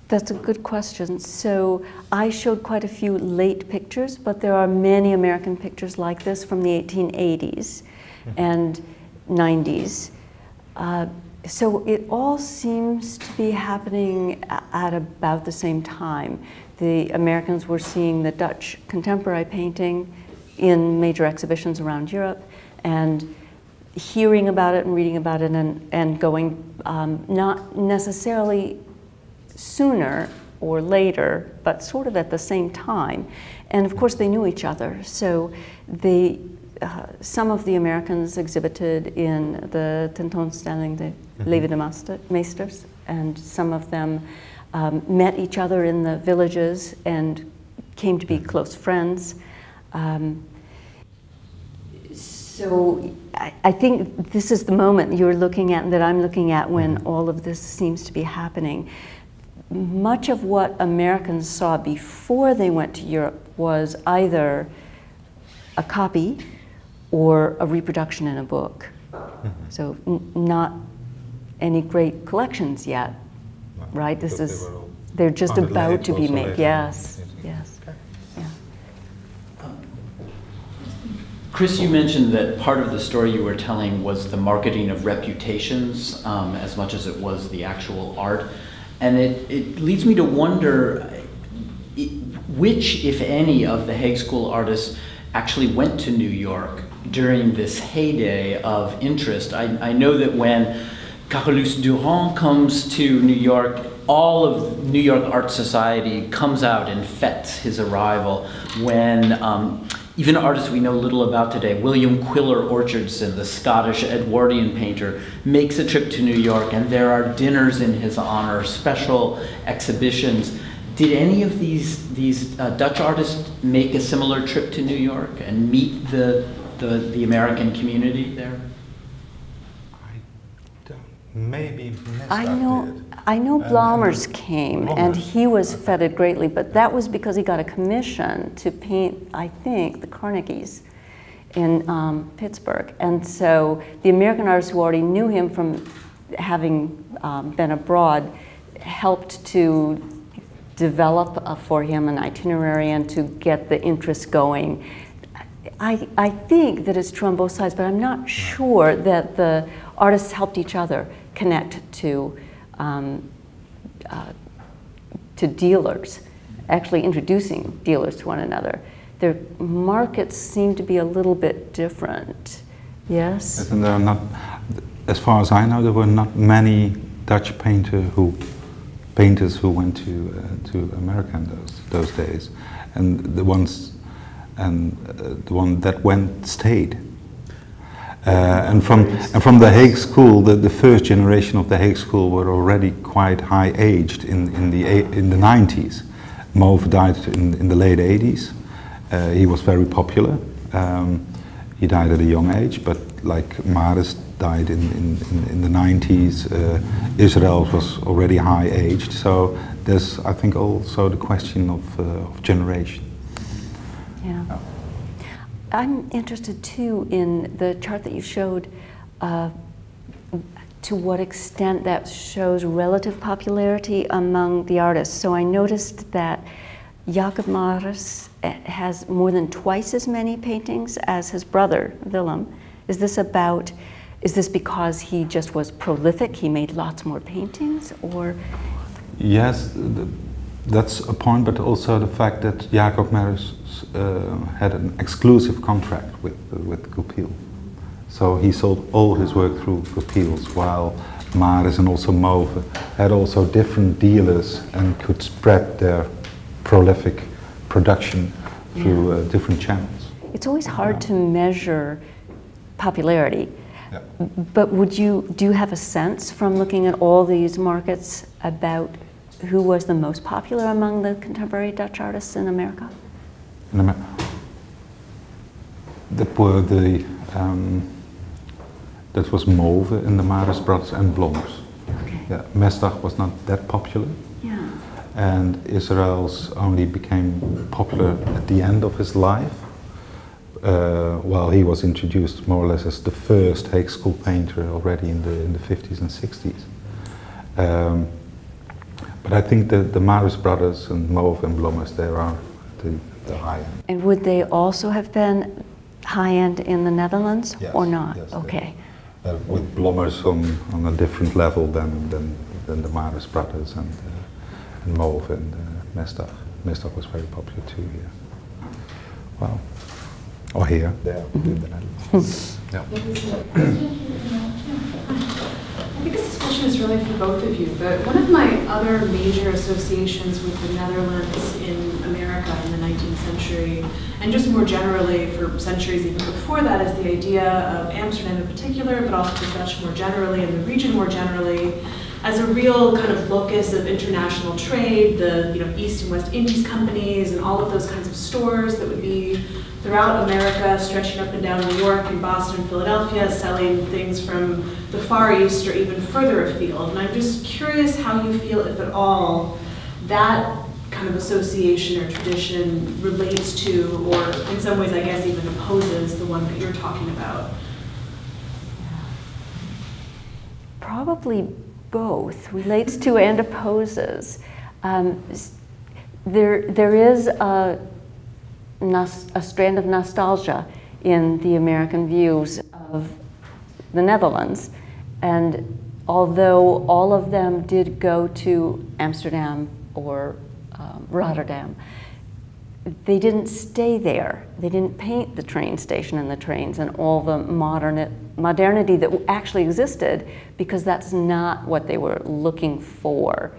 That's a good question. So I showed quite a few late pictures, but there are many American pictures like this from the 1880s and 90s. So it all seems to be happening at about the same time. The Americans were seeing the Dutch contemporary painting in major exhibitions around Europe and hearing about it and reading about it and going not necessarily sooner or later, but sort of at the same time. And of course they knew each other. So some of the Americans exhibited in the Tentoonstelling, the Leven de Meesters, and some of them met each other in the villages and came to be close friends. So I think this is the moment you're looking at and that I'm looking at when all of this seems to be happening. Much of what Americans saw before they went to Europe was either a copy or a reproduction in a book. So not any great collections yet, right? They're just about to be made. Yes, yes. Yeah. Chris, you mentioned that part of the story you were telling was the marketing of reputations as much as it was the actual art. And it leads me to wonder which, if any, of the Hague School artists actually went to New York during this heyday of interest. I know that when Carolus Durand comes to New York, all of New York Art Society comes out and fetes his arrival. When even artists we know little about today, William Quiller Orchardson, the Scottish Edwardian painter, makes a trip to New York, and there are dinners in his honor, special exhibitions. Did any of these Dutch artists make a similar trip to New York and meet the American community there? Maybe I know Blomers came, and he was feted greatly, but that was because he got a commission to paint, I think, the Carnegies in Pittsburgh. And so the American artists who already knew him from having been abroad helped to develop for him an itinerary and to get the interest going. I think that it's true on both sides, but I'm not sure that the artists helped each other connect to dealers, actually introducing dealers to one another. Their markets seem to be a little bit different. Yes? And there are not, as far as I know, there were not many Dutch painters who went to America in those days, and the one that went stayed. And from the Hague School, the first generation of the Hague School were already quite high aged in the 90s. Mauve died in the late 80s. He was very popular. He died at a young age, but like Maris died in the 90s. Israel was already high aged. So there's, I think, also the question of generation. Yeah. I'm interested too in the chart that you showed, to what extent that shows relative popularity among the artists. So I noticed that Jacob Maris has more than twice as many paintings as his brother, Willem. Is this because he just was prolific, he made lots more paintings, or? Yes, That's a point, but also the fact that Jacob Maris had an exclusive contract with Goupil. So he sold all his work through Goupil's, while Maris and also Mauve had also different dealers and could spread their prolific production through different channels. It's always hard to measure popularity, Yeah. but do you have a sense from looking at all these markets about who was the most popular among the contemporary Dutch artists in America? That was Mauve in the Maris Brothers and Blommers. Okay. Yeah, Mesdag was not that popular. Yeah. And Israel's only became popular at the end of his life, while he was introduced more or less as the first Hague School painter already in the 50s and 60s. But I think the Maris Brothers and Mauve and Blommers, they are the high end. And would they also have been high-end in the Netherlands, Yes, or not? yes, Okay. With Blommers on a different level than the Maris Brothers and Mauve and Mesdag. Mesdag was very popular too here. Wow. Or here, there, in the Netherlands. Yeah. I guess this question is really for both of you, but one of my other major associations with the Netherlands in America in the 19th century, and just more generally for centuries even before that, is the idea of Amsterdam in particular, but also the Dutch more generally and the region more generally, as a real kind of locus of international trade, the East and West Indies companies and all of those kinds of stores that would be throughout America, stretching up and down New York and Boston and Philadelphia, selling things from the Far East or even further afield. And I'm just curious how you feel, if at all, that kind of association or tradition relates to, or in some ways I guess even opposes, the one that you're talking about. Probably both, relates to and opposes. There is a strand of nostalgia in the American views of the Netherlands, and although all of them did go to Amsterdam or Rotterdam, they didn't stay there. They didn't paint the train station and the trains and all the modernity that actually existed, because that's not what they were looking for.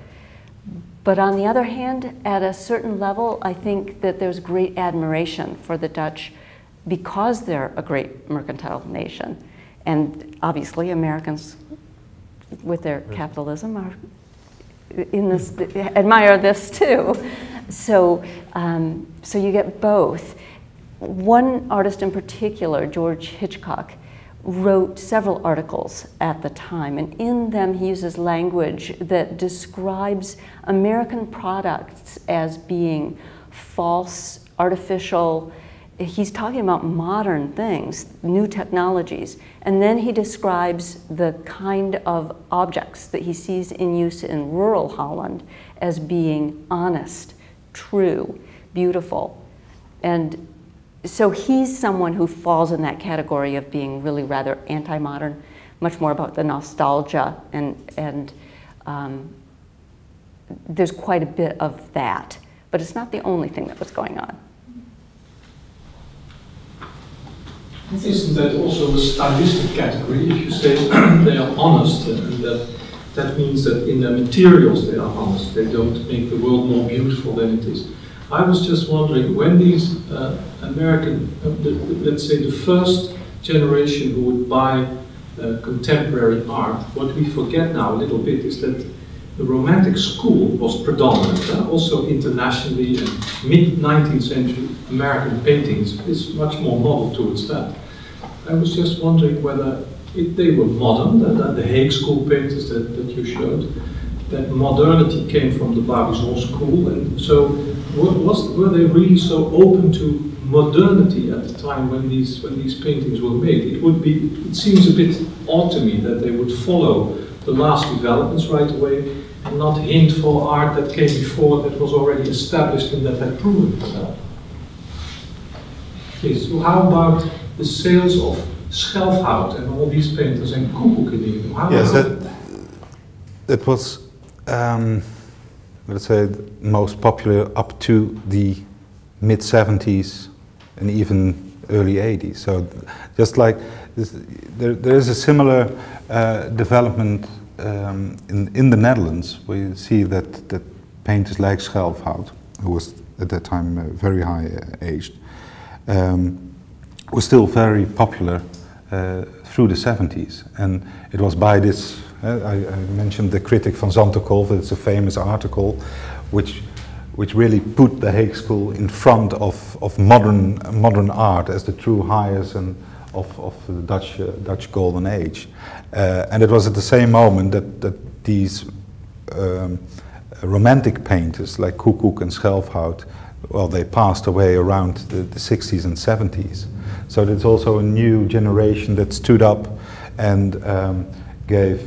But on the other hand, at a certain level, I think that there's great admiration for the Dutch because they're a great mercantile nation. And obviously Americans, with their capitalism, are admire this too. So, so you get both. One artist in particular, George Hitchcock, wrote several articles at the time, and in them he uses language that describes American products as being false, artificial. He's talking about modern things, new technologies, and then he describes the kind of objects that he sees in use in rural Holland as being honest, true, beautiful. And so he's someone who falls in that category of being really rather anti-modern, much more about the nostalgia, and there's quite a bit of that. But it's not the only thing that was going on. Isn't that also a stylistic category? If you say they are honest, and that means that in their materials they are honest, they don't make the world more beautiful than it is. I was just wondering, when these American, let's say the first generation who would buy contemporary art, what we forget now a little bit is that the Romantic school was predominant, also internationally, and mid-19th century American paintings is much more model towards that. I was just wondering whether they were modern, that the Hague school painters that you showed, that modernity came from the Barbizon school, and so were they really so open to modernity at the time when these paintings were made? It seems a bit odd to me that they would follow the last developments right away and not hint for art that came before, that was already established and that had proven itself. Yes, so how about the sales of Schelfhout and all these painters and Koekoekenien? Yes, that was let's say, most popular up to the mid-70s and even early 80s. So just like this, there is a similar development in the Netherlands, where you see that painters like Schelfhout, who was at that time very high aged, was still very popular through the 70s. And it was by this, I mentioned the critic van Zantekolve, it's a famous article which really put the Hague School in front of modern art as the true highest and of the Dutch Golden Age. And it was at the same moment that these romantic painters like Koekoek and Schelfhout, well, they passed away around the 60s and 70s. So there's also a new generation that stood up and gave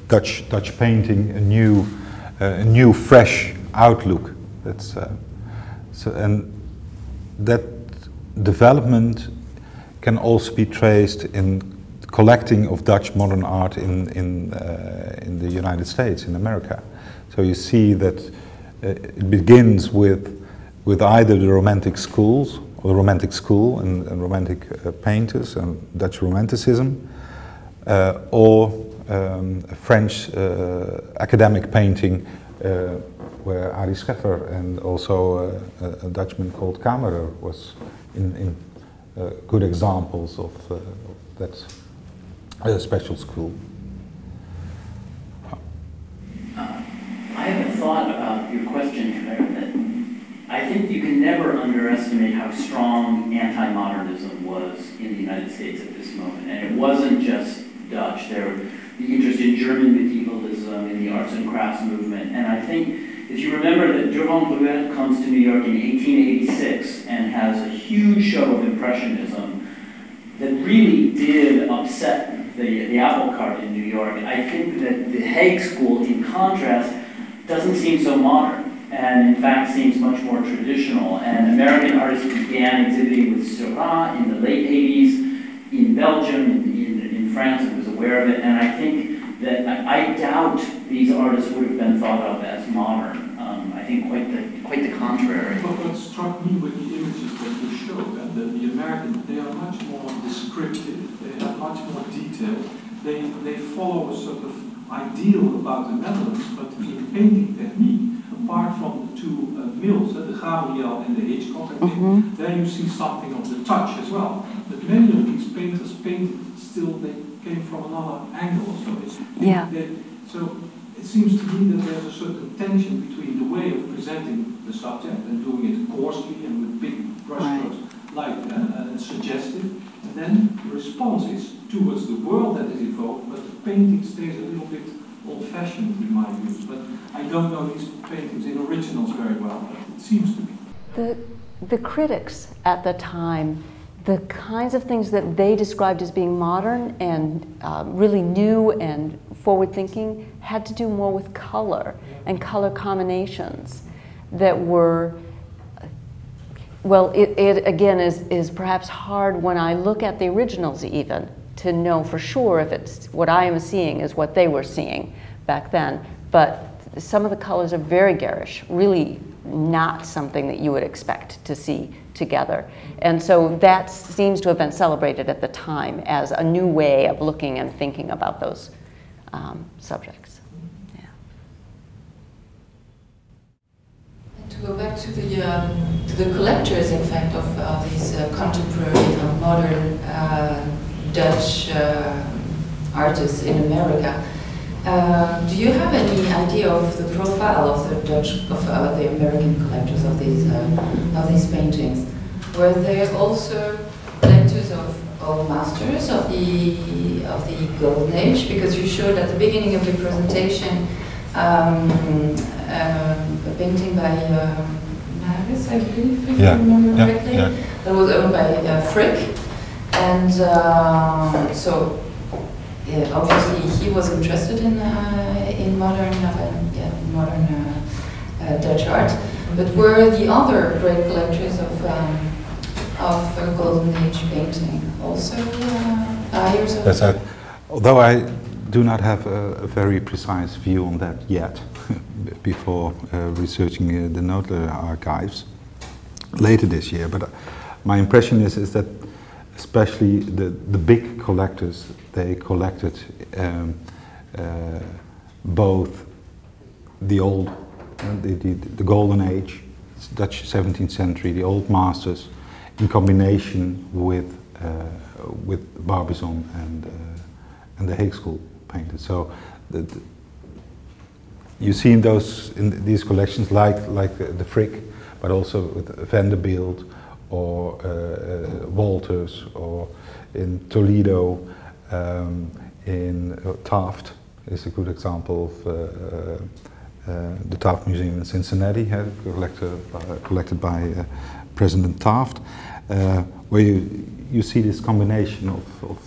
Dutch painting a new fresh outlook. That's and that development can also be traced in collecting of Dutch modern art in the United States, in America. So you see that it begins with either the Romantic schools, or the Romantic school and Romantic painters and Dutch Romanticism, or French academic painting, where Arie Scheffer and also a Dutchman called Kammerer was in good examples of that special school. I have a thought about your question, Claire, that I think you can never underestimate how strong anti-modernism was in the United States at this moment. And it wasn't just Dutch. There was the interest in German medievalism, in the arts and crafts movement. And I think, if you remember that Durand Ruel comes to New York in 1886 and has a huge show of Impressionism that really did upset the apple cart in New York, I think that the Hague School, in contrast, doesn't seem so modern, and in fact seems much more traditional. And American artists began exhibiting with Seurat in the late 80s, in Belgium, in France, and was aware of it. And I think that I doubt these artists would have been thought of as modern. I think quite the contrary. But what struck me with the images that you showed, that the Americans, they are much more descriptive, they have much more detail, they follow a sort of ideal about the Netherlands, but in painting technique, apart from the two mills, the Gabriel and the Hitchcock, I think, there you see something of the touch as well. But many of these painters painted still, they came from another angle. So it seems to me that there's a certain tension between the way of presenting the subject and doing it coarsely and with big brushstrokes, like suggestive, and then the response is towards the world that is evoked, but the painting stays a little bit old-fashioned in my views. But I don't know these paintings in originals very well, but it seems to be. The critics at the time, the kinds of things that they described as being modern and really new and forward-thinking had to do more with color and color combinations that were, well, it again is perhaps hard when I look at the originals even to know for sure if it's what I am seeing is what they were seeing back then. But some of the colors are very garish, really not something that you would expect to see together. And so that seems to have been celebrated at the time as a new way of looking and thinking about those subjects. Yeah. And to go back to the collectors, in fact, of these contemporary modern Dutch artists in America, do you have any idea of the profile of the the American collectors of these paintings? Were they also collectors of old masters of the Golden Age? Because you showed at the beginning of your presentation a painting by Maris, I believe, if I remember correctly, that was owned by Frick, and so. Yeah, obviously, he was interested in modern Dutch art. But were the other great collectors of Golden Age painting also buyers of? Although I do not have a very precise view on that yet. before researching the Noodler archives later this year. But my impression is that especially the big collectors, they collected both the old, the golden age, Dutch 17th century, the old masters, in combination with Barbizon and the Hague School painters. So you see in these collections like the Frick, but also with Vanderbilt or Walters, or in Toledo, in Taft is a good example of the Taft Museum in Cincinnati, collected by President Taft, where you see this combination of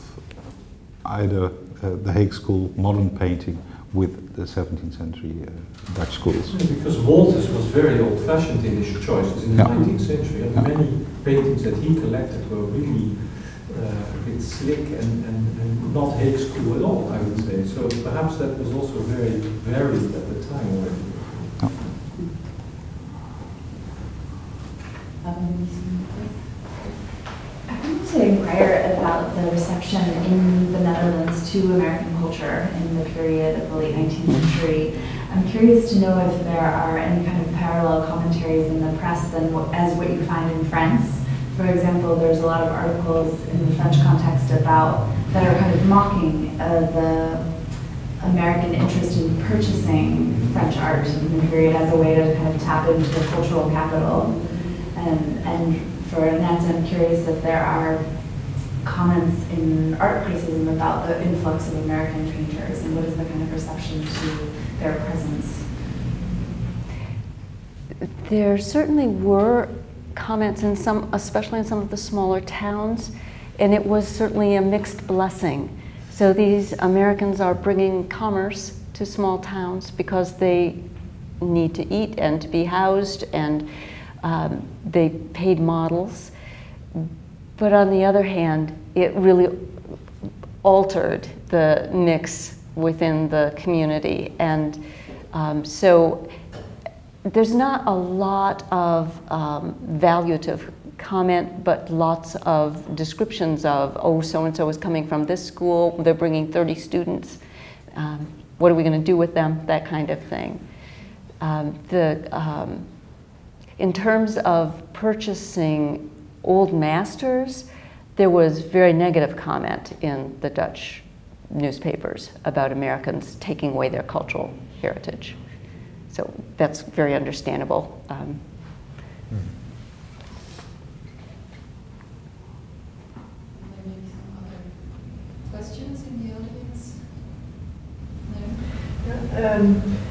either the Hague School modern painting with the 17th century Dutch schools. Because Walters was very old-fashioned in his choices in the 19th century, and many paintings that he collected were really a bit slick and not Hague School at all, I would say. So perhaps that was also very varied at the time already. I wanted to inquire about the reception in the Netherlands to American culture in the period of the late 19th century. I'm curious to know if there are any kind of parallel commentaries in the press as what you find in France. For example, there's a lot of articles in the French context that are kind of mocking the American interest in purchasing French art in the period as a way to kind of tap into the cultural capital. And for Annette, I'm curious if there are comments in art criticism about the influx of American painters and what is the kind of reception to their presence. There certainly were comments in some, especially in some of the smaller towns, and it was certainly a mixed blessing. So these Americans are bringing commerce to small towns because they need to eat and to be housed, and they paid models. But on the other hand, it really altered the mix within the community. And so there's not a lot of valuative comment, but lots of descriptions of, oh, so-and-so is coming from this school, they're bringing 30 students, what are we going to do with them, that kind of thing. In terms of purchasing old masters, there was very negative comment in the Dutch newspapers about Americans taking away their cultural heritage. So that's very understandable. Maybe some other questions in the audience? No?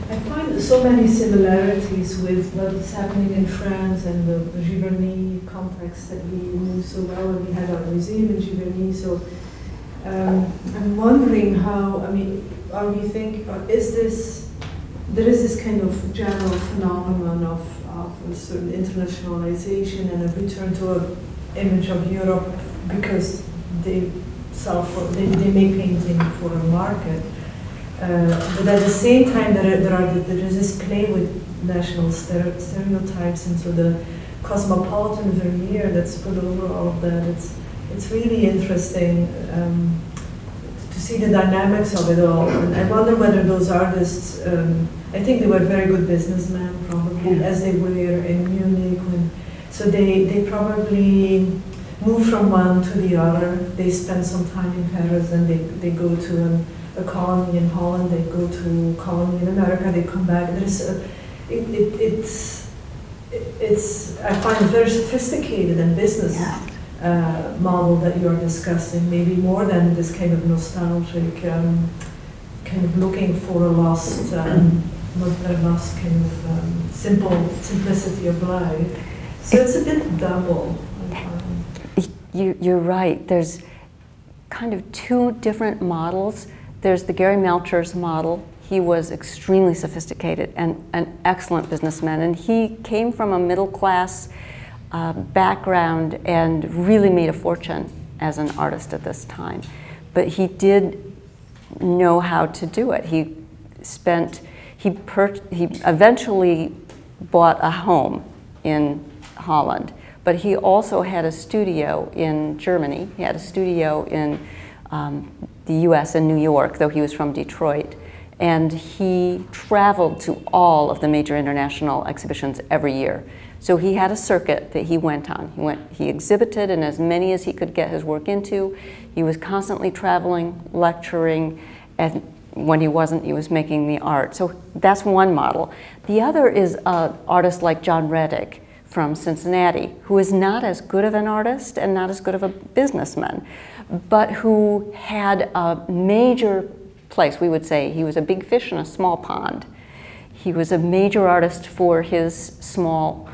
I find so many similarities with what's happening in France and the Giverny context that we knew so well, and we had our museum in Giverny. So I'm wondering how, I mean, are we think, or is this, there is this kind of general phenomenon of a certain internationalization and a return to an image of Europe because they sell for, they make painting for a market. But at the same time, there is this play with national stereotypes, and so the cosmopolitan veneer that's put over all of that. It's really interesting to see the dynamics of it all. And I wonder whether those artists, I think they were very good businessmen, probably, as they were in Munich. So they probably move from one to the other. They spend some time in Paris, and they go to a colony in Holland, they go to a colony in America, they come back. There's it's I find it very sophisticated and business model that you're discussing, maybe more than this kind of nostalgic, kind of looking for a lost, not a lost kind of simplicity of life. So it's a bit double. You're right. There's kind of two different models. There's the Gary Melchers model. He was extremely sophisticated and an excellent businessman, and he came from a middle-class background and really made a fortune as an artist at this time. But he did know how to do it. He eventually bought a home in Holland, but he also had a studio in Germany. He had a studio in the US in New York, though he was from Detroit. And he traveled to all of the major international exhibitions every year. So he had a circuit that he went on. He exhibited in as many as he could get his work into. He was constantly traveling, lecturing, and when he wasn't, he was making the art. So that's one model. The other is an artist like John Reddick from Cincinnati, who is not as good of an artist and not as good of a businessman, but who had a major place. We would say he was a big fish in a small pond. He was a major artist for his small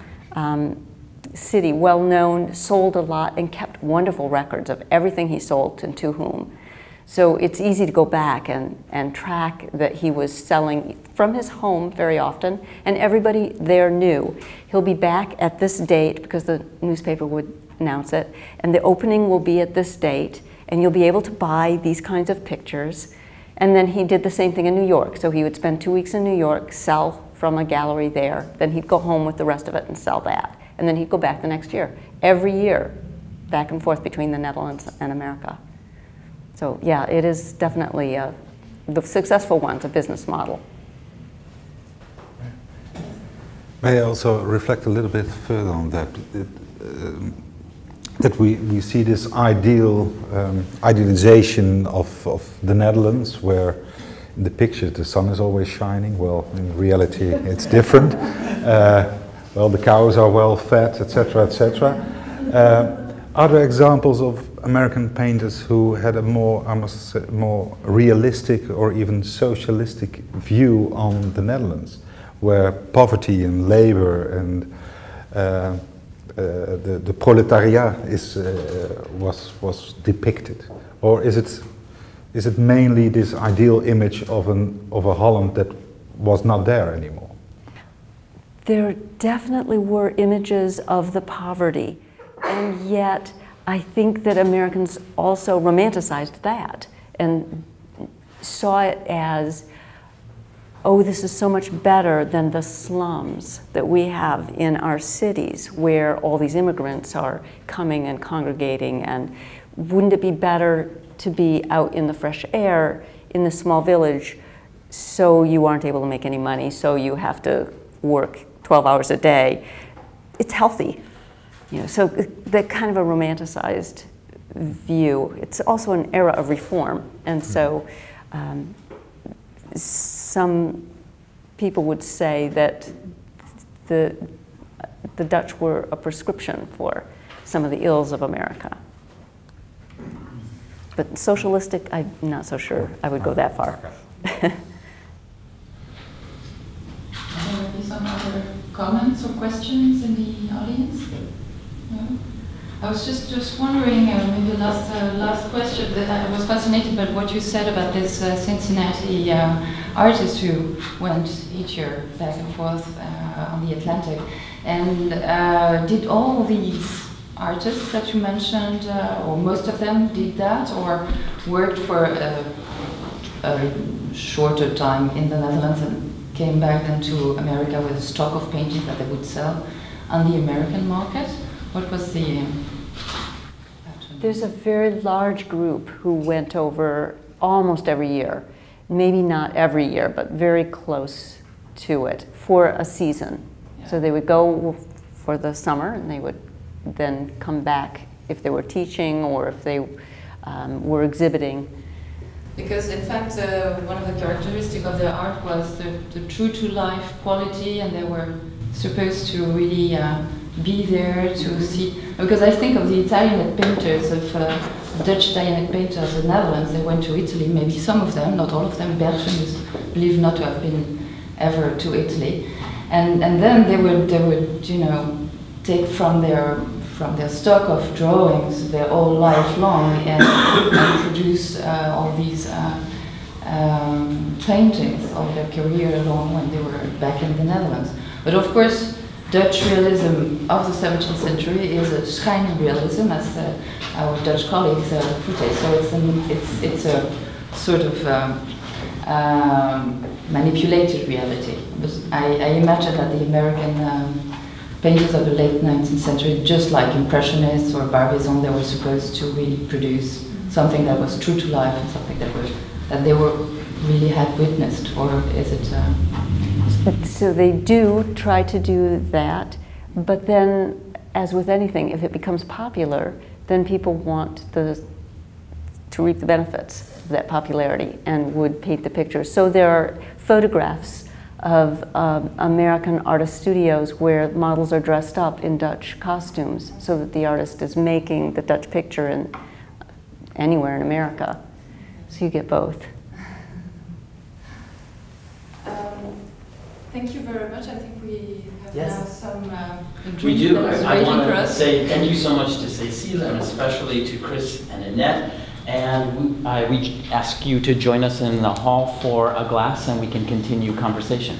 city, well known, sold a lot, and kept wonderful records of everything he sold and to whom. So it's easy to go back and track that he was selling from his home very often, and everybody there knew. He'll be back at this date because the newspaper would announce it, and the opening will be at this date, and you'll be able to buy these kinds of pictures. And then he did the same thing in New York. So he would spend 2 weeks in New York, sell from a gallery there, then he'd go home with the rest of it and sell that. And then he'd go back the next year. Every year, back and forth between the Netherlands and America. So yeah, it is definitely the successful one's a business model. May I also reflect a little bit further on that? That we see this idealization of the Netherlands, where in the picture the sun is always shining. Well, in reality it's different. Well, the cows are well fed, etc., etc. Are there examples of American painters who had a more, I must say, more realistic or even socialistic view on the Netherlands, where poverty and labor and the proletariat was depicted, or is it mainly this ideal image of a Holland that was not there anymore? There definitely were images of the poverty, and yet I think that Americans also romanticized that and saw it as, oh, this is so much better than the slums that we have in our cities where all these immigrants are coming and congregating, and wouldn't it be better to be out in the fresh air in the small village, so you aren't able to make any money, so you have to work 12 hours a day. It's healthy. You know, so that kind of a romanticized view. It's also an era of reform, and so some people would say that the Dutch were a prescription for some of the ills of America. But socialistic, I'm not so sure I would go that far. Some other comments or questions in the audience? No? I was just wondering, maybe last question, that I was fascinated by what you said about this Cincinnati artist who went each year back and forth on the Atlantic. And did all these artists that you mentioned, or most of them did that, or worked for a shorter time in the Netherlands and came back then to America with a stock of paintings that they would sell on the American market? What was the pattern? There's a very large group who went over almost every year. Maybe not every year, but very close to it for a season. Yeah. So they would go for the summer, and they would then come back if they were teaching or if they were exhibiting. Because in fact, one of the characteristics of their art was the true-to-life quality, and they were supposed to really be there to see. Because I think of the Italian painters, of Dutch Italian painters in the Netherlands. They went to Italy, maybe some of them, not all of them. Bergson is believed not to have been ever to Italy, and then they would you know, take from their stock of drawings their whole life long and produce all these paintings of their career long when they were back in the Netherlands. But of course, Dutch realism of the 17th century is a schijnrealism, as our Dutch colleagues put it. So it's a sort of manipulated reality. I imagine that the American painters of the late 19th century, just like Impressionists or Barbizon, they were supposed to really produce something that was true to life and something that they were really had witnessed, or is it? So they do try to do that, but then, as with anything, if it becomes popular, then people want to reap the benefits of that popularity and would paint the pictures. So there are photographs of American artist studios where models are dressed up in Dutch costumes so that the artist is making the Dutch picture anywhere in America. So you get both. Thank you very much. I think we have Yes. now some We do. that is I waiting want for to us. say thank you so much to Cécile and especially to Chris and Annette. And we ask you to join us in the hall for a glass and we can continue conversation.